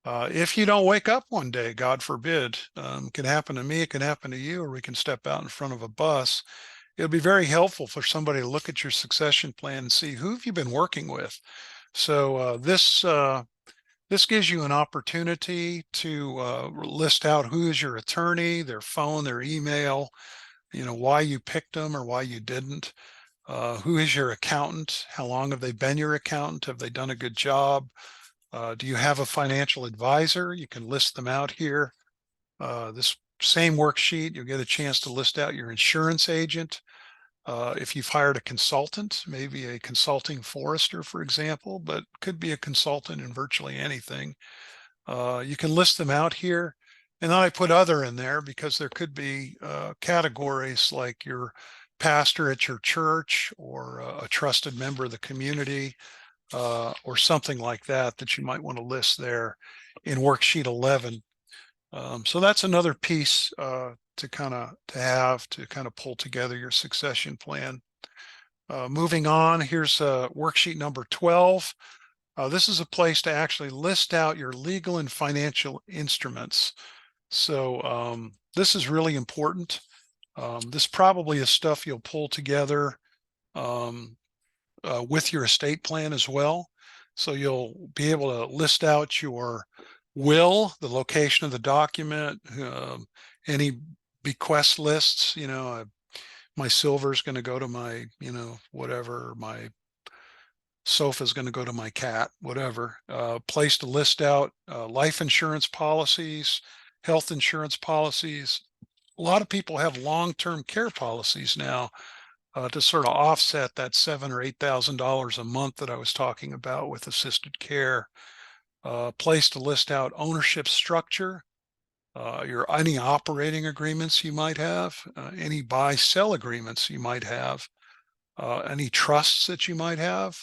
if you don't wake up one day, God forbid, it can happen to me, it can happen to you, or we can step out in front of a bus. It'll be very helpful for somebody to look at your succession plan and see who have you been working with. So this gives you an opportunity to list out who is your attorney, their phone, their email, why you picked them or why you didn't. Who is your accountant? How long have they been your accountant? Have they done a good job? Do you have a financial advisor? You can list them out here. This same worksheet, you'll get a chance to list out your insurance agent. If you've hired a consultant, maybe a consulting forester, for example, but could be a consultant in virtually anything. You can list them out here. And then I put other in there because there could be categories like your pastor at your church or a trusted member of the community or something like that you might want to list there in worksheet 11. So that's another piece to kind of pull together your succession plan. Moving on, here's worksheet number 12. This is a place to actually list out your legal and financial instruments. So this is really important. This probably is stuff you'll pull together with your estate plan as well. So you'll be able to list out your will, the location of the document, any bequest lists, my silver is going to go to my, whatever, my sofa is going to go to my cat, whatever. Place to list out life insurance policies, health insurance policies. A lot of people have long-term care policies now to sort of offset that $7,000 or $8,000 a month that I was talking about with assisted care. Place to list out ownership structure, any operating agreements you might have, any buy-sell agreements you might have, any trusts that you might have.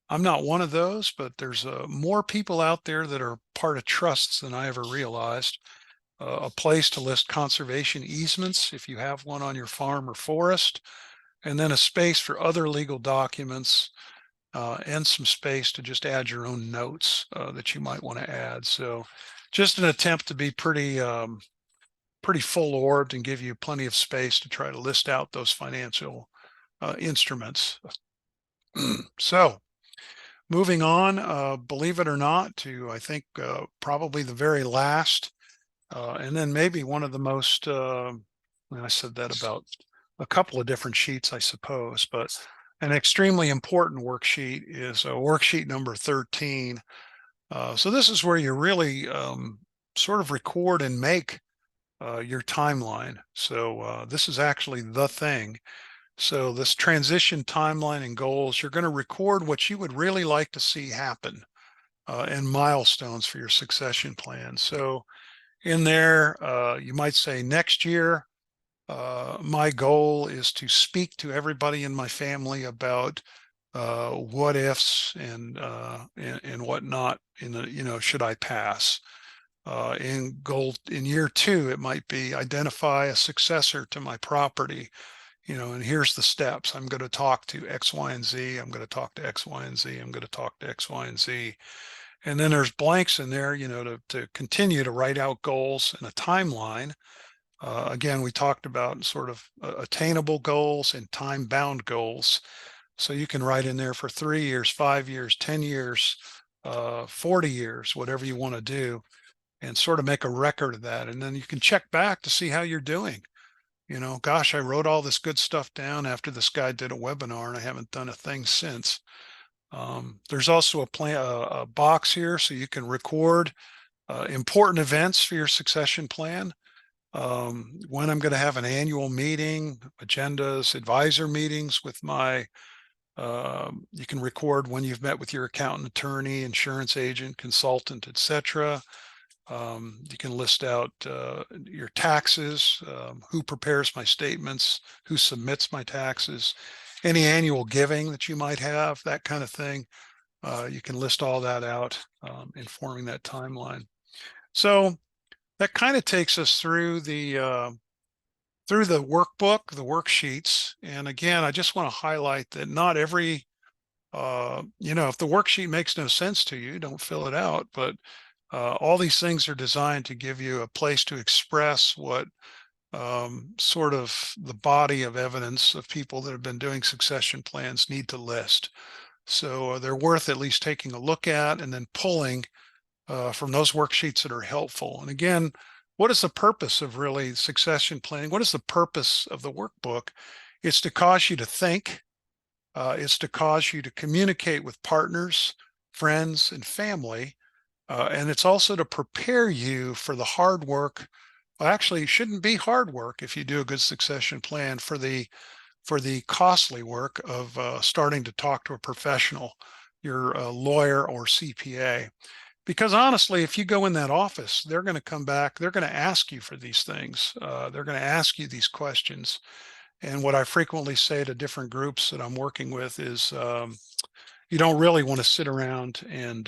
I'm not one of those, but there's more people out there that are part of trusts than I ever realized. A place to list conservation easements if you have one on your farm or forest, and then a space for other legal documents and some space to just add your own notes that you might want to add. So just an attempt to be pretty full-orbed and give you plenty of space to try to list out those financial instruments. So moving on, believe it or not, to I think probably the very last and then maybe one of the most, I said that about a couple of different sheets, I suppose, but an extremely important worksheet is worksheet number 13. So this is where you really sort of record and make your timeline. So this is actually the thing. So this transition timeline and goals, you're going to record what you would really like to see happen and milestones for your succession plan. So in there, you might say next year, my goal is to speak to everybody in my family about what ifs and whatnot in the, should I pass. In year 2, it might be identify a successor to my property, and here's the steps. I'm going to talk to X, Y, and Z. I'm going to talk to X, Y, and Z. I'm going to talk to X, Y, and Z. And then there's blanks in there, to continue to write out goals and a timeline. Again, we talked about sort of attainable goals and time-bound goals. So you can write in there for 3 years, 5 years, 10 years, 40 years, whatever you want to do, and sort of make a record of that. And then you can check back to see how you're doing. Gosh, I wrote all this good stuff down after this guy did a webinar and I haven't done a thing since. There's also a box here so you can record important events for your succession plan. When I'm going to have an annual meeting, agendas, advisor meetings with you can record when you've met with your accountant, attorney, insurance agent, consultant, etc. You can list out your taxes, who prepares my statements, who submits my taxes, any annual giving that you might have, that kind of thing. You can list all that out, informing that timeline. So that kind of takes us through the workbook, the worksheets. And again, I just want to highlight that not every, if the worksheet makes no sense to you, don't fill it out. But all these things are designed to give you a place to express what sort of the body of evidence of people that have been doing succession plans need to list. So they're worth at least taking a look at and then pulling from those worksheets that are helpful. And again, what is the purpose of really succession planning? What is the purpose of the workbook? It's to cause you to think. It's to cause you to communicate with partners, friends, and family. And it's also to prepare you for the hard work. Well, actually, it shouldn't be hard work if you do a good succession plan, for the costly work of starting to talk to a professional, your lawyer or CPA. Because honestly, if you go in that office, they're going to come back, they're going to ask you for these things. They're going to ask you these questions. And what I frequently say to different groups that I'm working with is, you don't really want to sit around and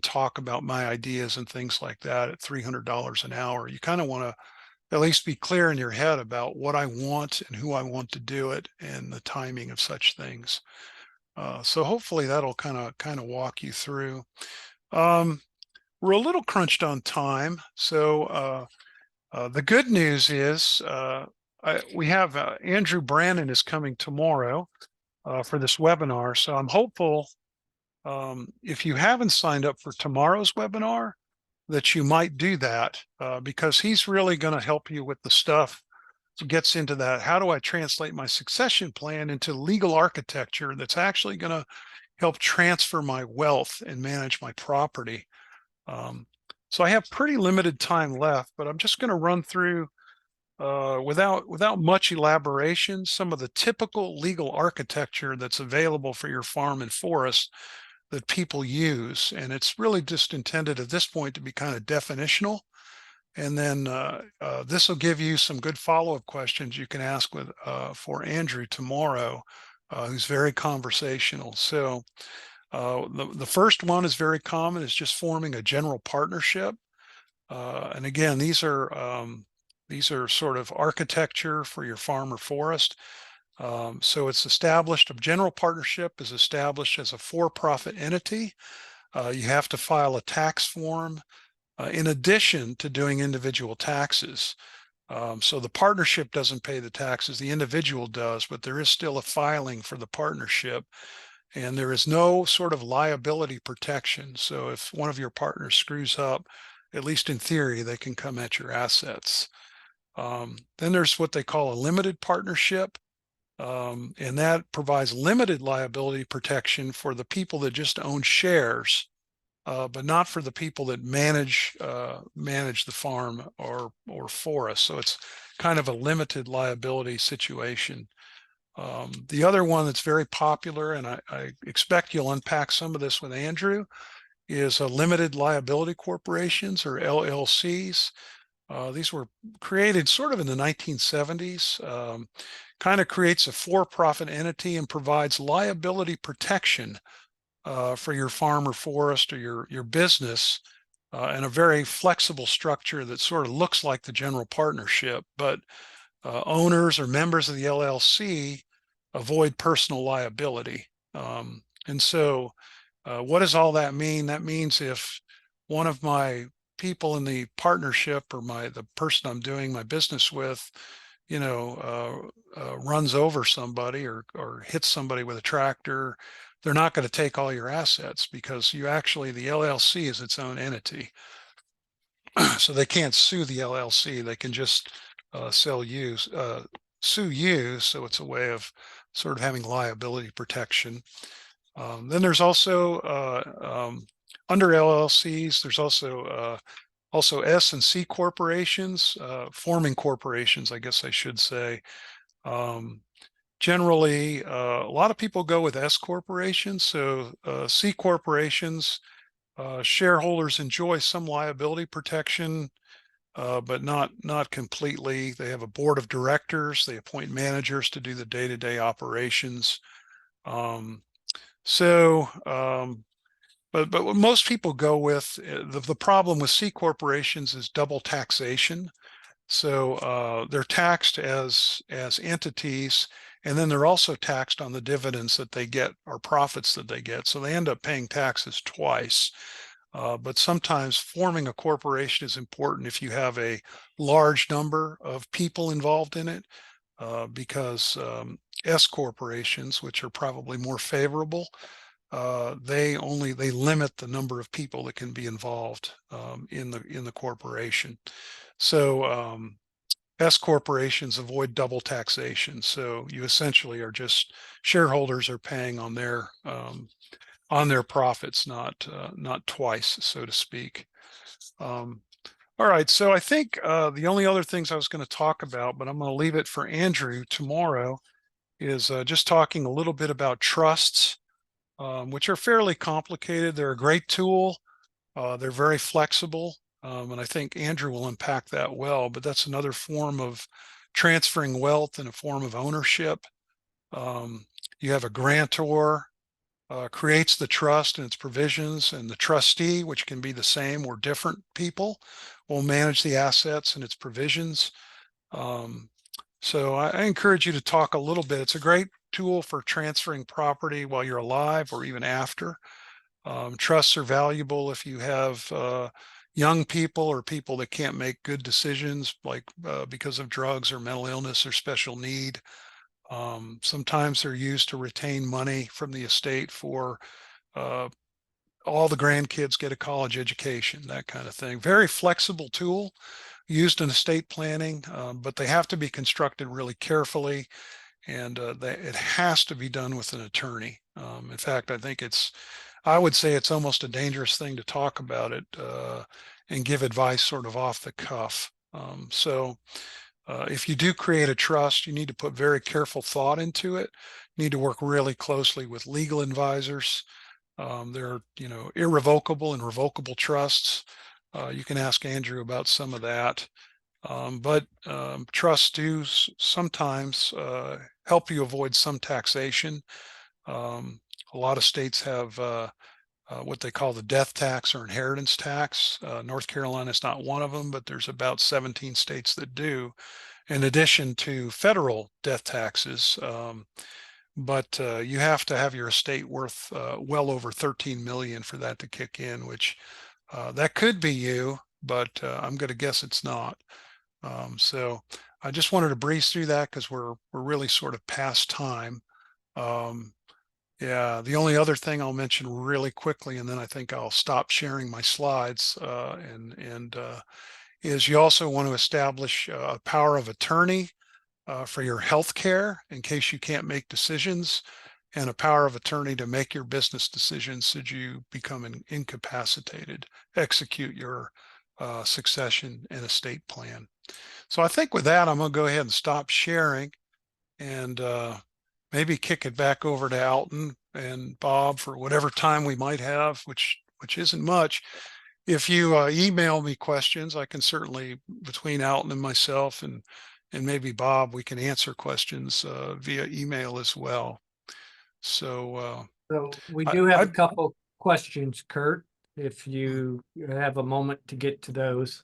talk about my ideas and things like that at $300 an hour. You kind of want to at least be clear in your head about what I want and who I want to do it and the timing of such things. So hopefully that'll kind of walk you through. We're a little crunched on time. So the good news is we have Andrew Brannon is coming tomorrow for this webinar. So I'm hopeful, if you haven't signed up for tomorrow's webinar, that you might do that, because he's really going to help you with the stuff that gets into that. How do I translate my succession plan into legal architecture that's actually going to help transfer my wealth and manage my property? So I have pretty limited time left, but I'm just going to run through, without much elaboration, some of the typical legal architecture that's available for your farm and forest that people use. And it's really just intended at this point to be kind of definitional. And then this will give you some good follow-up questions you can ask for Andrew tomorrow, who's very conversational. So the first one is very common. It's just forming a general partnership. And again, these are sort of architecture for your farm or forest. So it's established, a general partnership is established as a for-profit entity. You have to file a tax form in addition to doing individual taxes. So the partnership doesn't pay the taxes, the individual does, but there is still a filing for the partnership, and there is no sort of liability protection. So if one of your partners screws up, at least in theory, they can come at your assets. Then there's what they call a limited partnership. And that provides limited liability protection for the people that just own shares, but not for the people that manage the farm or forest. So it's kind of a limited liability situation. The other one that's very popular, and I expect you'll unpack some of this with Andrew, is limited liability corporations, or LLCs. These were created sort of in the 1970s. Kind of creates a for-profit entity and provides liability protection for your farm or forest or your business in a very flexible structure that sort of looks like the general partnership, but owners or members of the LLC avoid personal liability. And so What does all that mean? That means if one of my people in the partnership or the person I'm doing my business with, runs over somebody or hits somebody with a tractor, they're not going to take all your assets because the LLC is its own entity. So they can't sue the LLC. They can just sue you. So it's a way of sort of having liability protection. Then there's also under LLCs, there's also S and C corporations, forming corporations, I guess I should say. Generally, a lot of people go with S corporations. So C corporations, shareholders enjoy some liability protection, but not completely. They have a board of directors. They appoint managers to do the day-to-day operations. But what most people go with, the problem with C corporations is double taxation. So they're taxed as entities, and then they're also taxed on the dividends that they get or profits that they get. So they end up paying taxes twice. But sometimes forming a corporation is important if you have a large number of people involved in it, because S corporations, which are probably more favorable, they limit the number of people that can be involved in the corporation. So S corporations avoid double taxation. So you essentially are just shareholders are paying on their profits, not twice, so to speak. All right, so I think the only other things I was going to talk about, but I'm going to leave it for Andrew tomorrow, is just talking a little bit about trusts, which are fairly complicated. They're a great tool. They're very flexible, and I think Andrew will unpack that well, but that's another form of transferring wealth and a form of ownership. You have a grantor, creates the trust and its provisions, and the trustee, which can be the same or different people, will manage the assets and its provisions. So I encourage you to talk a little bit. It's a great tool for transferring property while you're alive or even after. Trusts are valuable if you have young people or people that can't make good decisions, like because of drugs or mental illness or special need. Sometimes they're used to retain money from the estate for all the grandkids get a college education, that kind of thing. Very flexible tool used in estate planning, but they have to be constructed really carefully, and it has to be done with an attorney. In fact, I would say it's almost a dangerous thing to talk about it and give advice sort of off the cuff. If you do create a trust, you need to put very careful thought into it. You need to work really closely with legal advisors. There are, irrevocable and revocable trusts. You can ask Andrew about some of that. But trusts do sometimes help you avoid some taxation. A lot of states have what they call the death tax or inheritance tax. North Carolina is not one of them, but there's about 17 states that do, in addition to federal death taxes. But you have to have your estate worth well over 13 million for that to kick in, which that could be you, but I'm going to guess it's not. So I just wanted to breeze through that because we're really sort of past time. Yeah, the only other thing I'll mention really quickly, and then I think I'll stop sharing my slides, is you also want to establish a power of attorney for your health care in case you can't make decisions, and a power of attorney to make your business decisions should you become incapacitated, execute your succession and estate plan. So I think with that, I'm going to go ahead and stop sharing and maybe kick it back over to Alton and Bob for whatever time we might have, which isn't much. If you email me questions, I can certainly, between Alton and myself and maybe Bob, we can answer questions via email as well. So we do have a couple questions, Kurt, if you have a moment to get to those.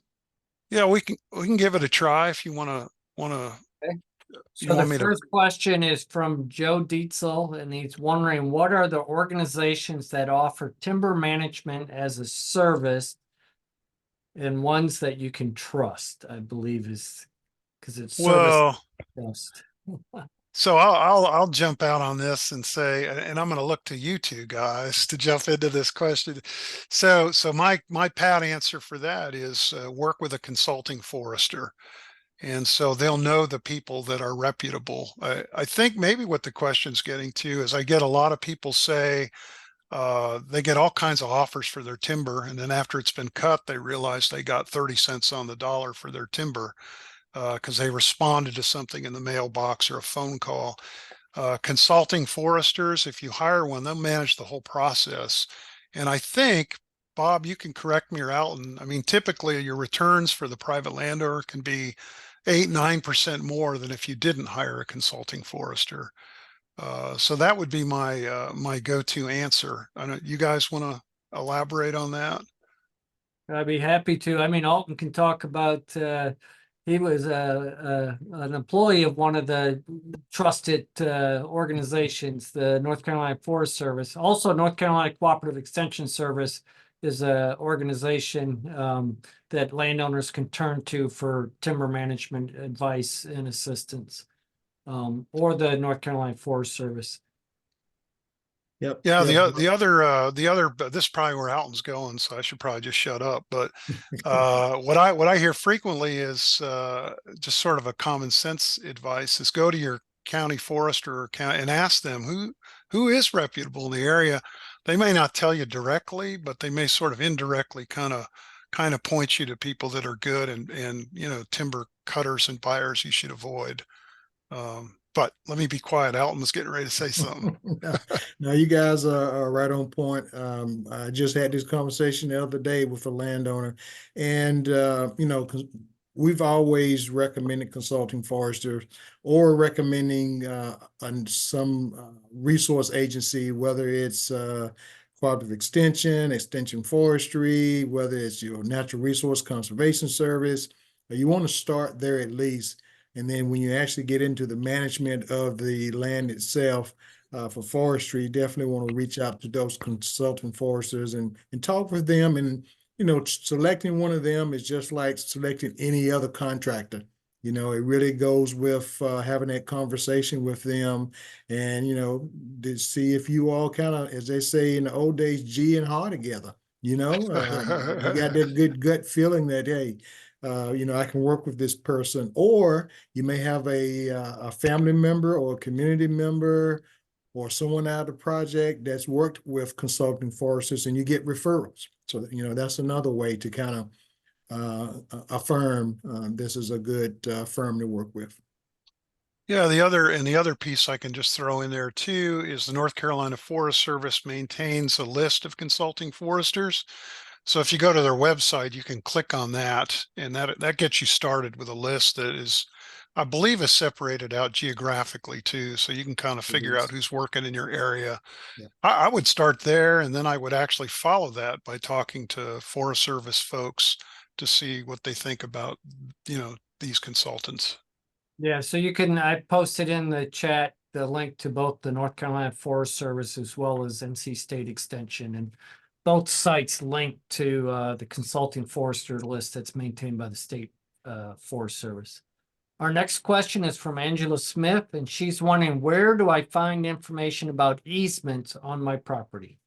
Yeah, we can give it a try if you want to Okay. So You the want me to? first question is from Joe Dietzel, and he's wondering, what are the organizations that offer timber management as a service and ones that you can trust, I believe is because it's service Well, trust. so I'll jump out on this and say, and I'm going to look to you two guys to jump into this question. So my pat answer for that is work with a consulting forester. And so they'll know the people that are reputable. I think maybe what the question's getting to is I get a lot of people say they get all kinds of offers for their timber. And then after it's been cut, they realize they got 30 cents on the dollar for their timber because they responded to something in the mailbox or a phone call. Consulting foresters, if you hire one, they'll manage the whole process. And I think, Bob, you can correct me or Alton. I mean, typically your returns for the private landowner can be 8-9% more than if you didn't hire a consulting forester. So that would be my go-to answer. I don't, you guys want to elaborate on that? I'd be happy to. I mean, Alton can talk about, he was an employee of one of the trusted organizations, the North Carolina Forest Service. Also, North Carolina Cooperative Extension Service is a organization that landowners can turn to for timber management advice and assistance, or the North Carolina Forest Service. Yep. Yeah, Yep. the other, but this is probably where Alton's going, so I should probably just shut up. But what I hear frequently is just sort of a common sense advice is go to your county forester or county and ask them who is reputable in the area. They may not tell you directly, but they may sort of indirectly kind of point you to people that are good and you know, timber cutters and buyers you should avoid. But let me be quiet. Alton was getting ready to say something. No, you guys are right on point. I just had this conversation the other day with a landowner, and you know, we've always recommended consulting foresters or recommending some resource agency, whether it's cooperative extension, extension forestry, whether it's your natural resource conservation service. You want to start there at least. And then when you actually get into the management of the land itself, for forestry, definitely want to reach out to those consultant foresters and talk with them. And, you know, selecting one of them is just like selecting any other contractor. You know, it really goes with having that conversation with them and, you know, to see if you all kind of, as they say in the old days, G and H together. You know, you got that good gut feeling that, hey, you know, I can work with this person, or you may have a family member or a community member or someone out of the project that's worked with consulting foresters and you get referrals. So, you know, that's another way to kind of affirm this is a good firm to work with. Yeah, the other piece I can just throw in there too is the North Carolina Forest Service maintains a list of consulting foresters. So if you go to their website, you can click on that, and that gets you started with a list that is, I believe, is separated out geographically too, so you can kind of figure out who's working in your area. Yeah. I would start there, and then I would actually follow that by talking to Forest Service folks to see what they think about, you know, these consultants. Yeah, so you can, I posted in the chat the link to both the North Carolina Forest Service as well as NC State Extension, and both sites link to the consulting forester list that's maintained by the State Forest Service. Our next question is from Angela Smith, and she's wondering, where do I find information about easements on my property?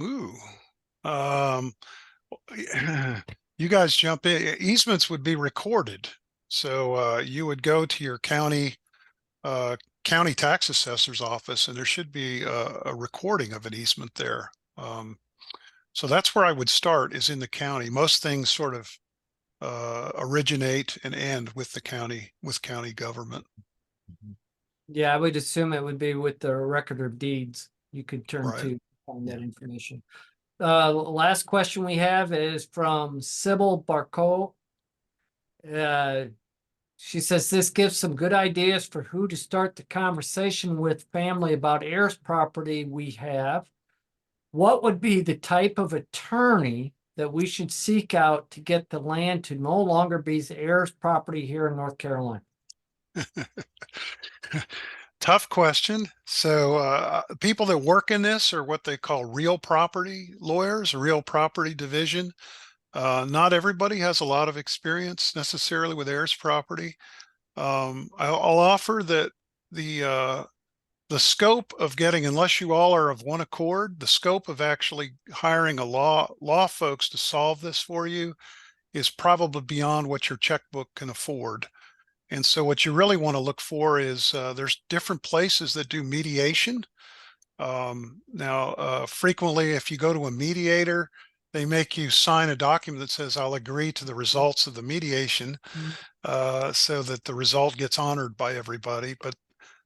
Ooh. Um, you guys jump in. Easements would be recorded. So you would go to your county tax assessor's office, and there should be a recording of an easement there. So that's where I would start, is in the county. Most things sort of originate and end with the county, with county government. Yeah, I would assume it would be with the record of deeds you could turn Right. to find that information. Last question we have is from Sybil Barco. She says this gives some good ideas for who to start the conversation with family about heirs property we have. What would be the type of attorney that we should seek out to get the land to no longer be heirs property here in North Carolina? Tough question. So people that work in this are what they call real property lawyers, real property division. Not everybody has a lot of experience necessarily with heirs property. I'll offer that the scope of getting, unless you all are of one accord, the scope of actually hiring a law folks to solve this for you is probably beyond what your checkbook can afford. And so what you really want to look for is there's different places that do mediation. Now, frequently, if you go to a mediator, they make you sign a document that says, I'll agree to the results of the mediation, so that the result gets honored by everybody. But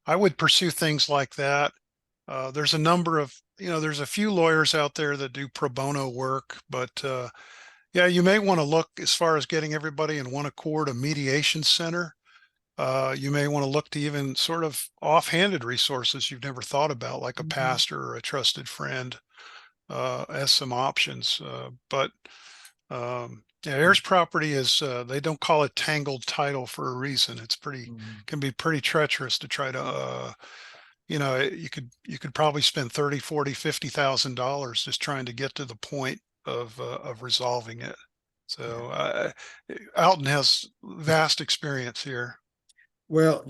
I would pursue things like that. There's a number of, there's a few lawyers out there that do pro bono work, but yeah, you may want to look as far as getting everybody in one accord, a mediation center. You may want to look to even sort of offhanded resources you've never thought about, like a pastor or a trusted friend, as some options. But yeah, heirs property is, they don't call it tangled title for a reason. It's can be pretty treacherous to try to, you could probably spend 30, 40, $50,000 just trying to get to the point of resolving it. So Alton has vast experience here. Well,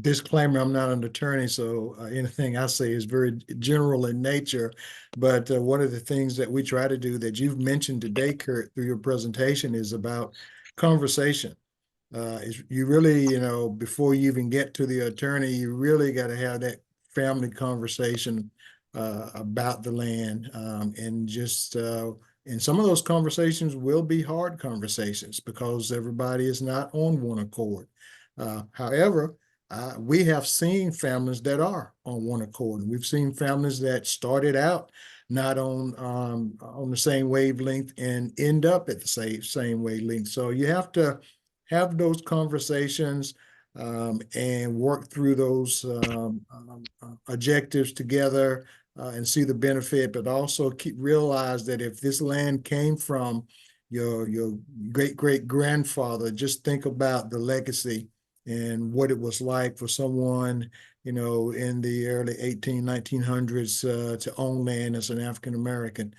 disclaimer, I'm not an attorney, so anything I say is very general in nature. But one of the things that we try to do that you've mentioned today, Kurt, through your presentation is about conversation. Is you really, before you even get to the attorney, you really got to have that family conversation about the land. And just, and some of those conversations will be hard conversations because everybody is not on one accord. However, we have seen families that are on one accord. We've seen families that started out not on the same wavelength and end up at the same wavelength. So you have to have those conversations and work through those objectives together and see the benefit, but also realize that if this land came from your great-great-grandfather, just think about the legacy and what it was like for someone, in the early 1900s to own land as an African American.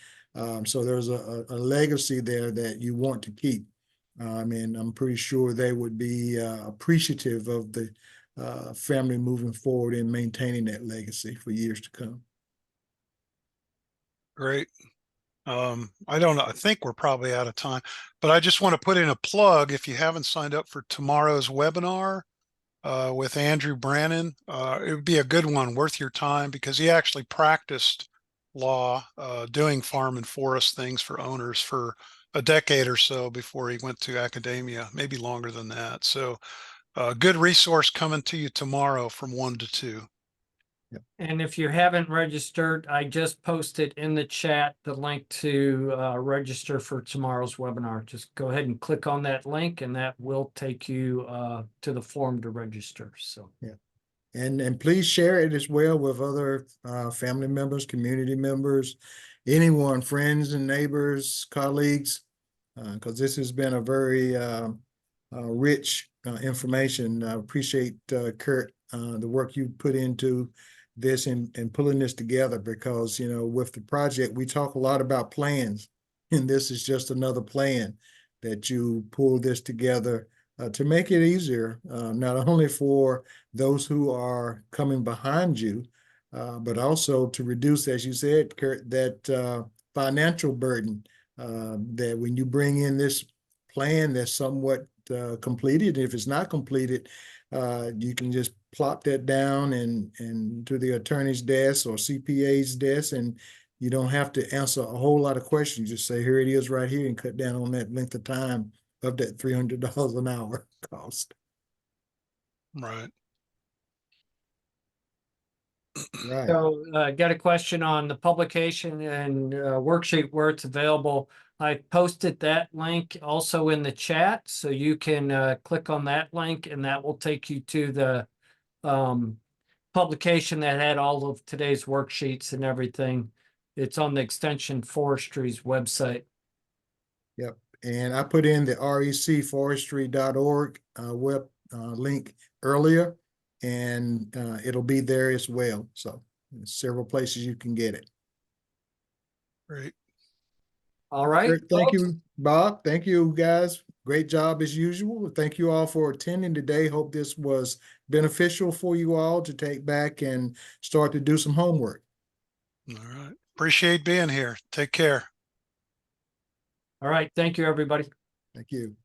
So there's a legacy there that you want to keep. And I'm pretty sure they would be appreciative of the family moving forward and maintaining that legacy for years to come. Great. I don't know. I think we're probably out of time, but I just want to put in a plug. If you haven't signed up for tomorrow's webinar with Andrew Brannon, it would be a good one, worth your time, because he actually practiced law, doing farm and forest things for owners for a decade or so before he went to academia, maybe longer than that. So good resource coming to you tomorrow from 1 to 2. And if you haven't registered, I just posted in the chat the link to register for tomorrow's webinar. Just go ahead and click on that link and that will take you to the form to register. So yeah. And please share it as well with other family members, community members, anyone, friends and neighbors, colleagues, because this has been a very rich information. I appreciate, Kurt, the work you put into this and pulling this together, because, with the project, we talk a lot about plans, and this is just another plan that you pull this together to make it easier, not only for those who are coming behind you, but also to reduce, as you said, Kurt, that financial burden that when you bring in this plan that's somewhat completed, if it's not completed, you can just plop that down and to the attorney's desk or CPA's desk, and you don't have to answer a whole lot of questions. Just say, here it is right here, and cut down on that length of time of that $300 an hour cost. Right. Right. So got a question on the publication and worksheet where it's available. I posted that link also in the chat, so you can click on that link and that will take you to the publication that had all of today's worksheets and everything. It's on the Extension Forestry's website. Yep. And I put in the recforestry.org web link earlier, and it'll be there as well. So there's several places you can get it. Great. All right. Great. Thank folks. you, Bob. Thank you, guys. Great job as usual. Thank you all for attending today. Hope this was beneficial for you all to take back and start to do some homework. All right. Appreciate being here. Take care. All right. Thank you, everybody. Thank you.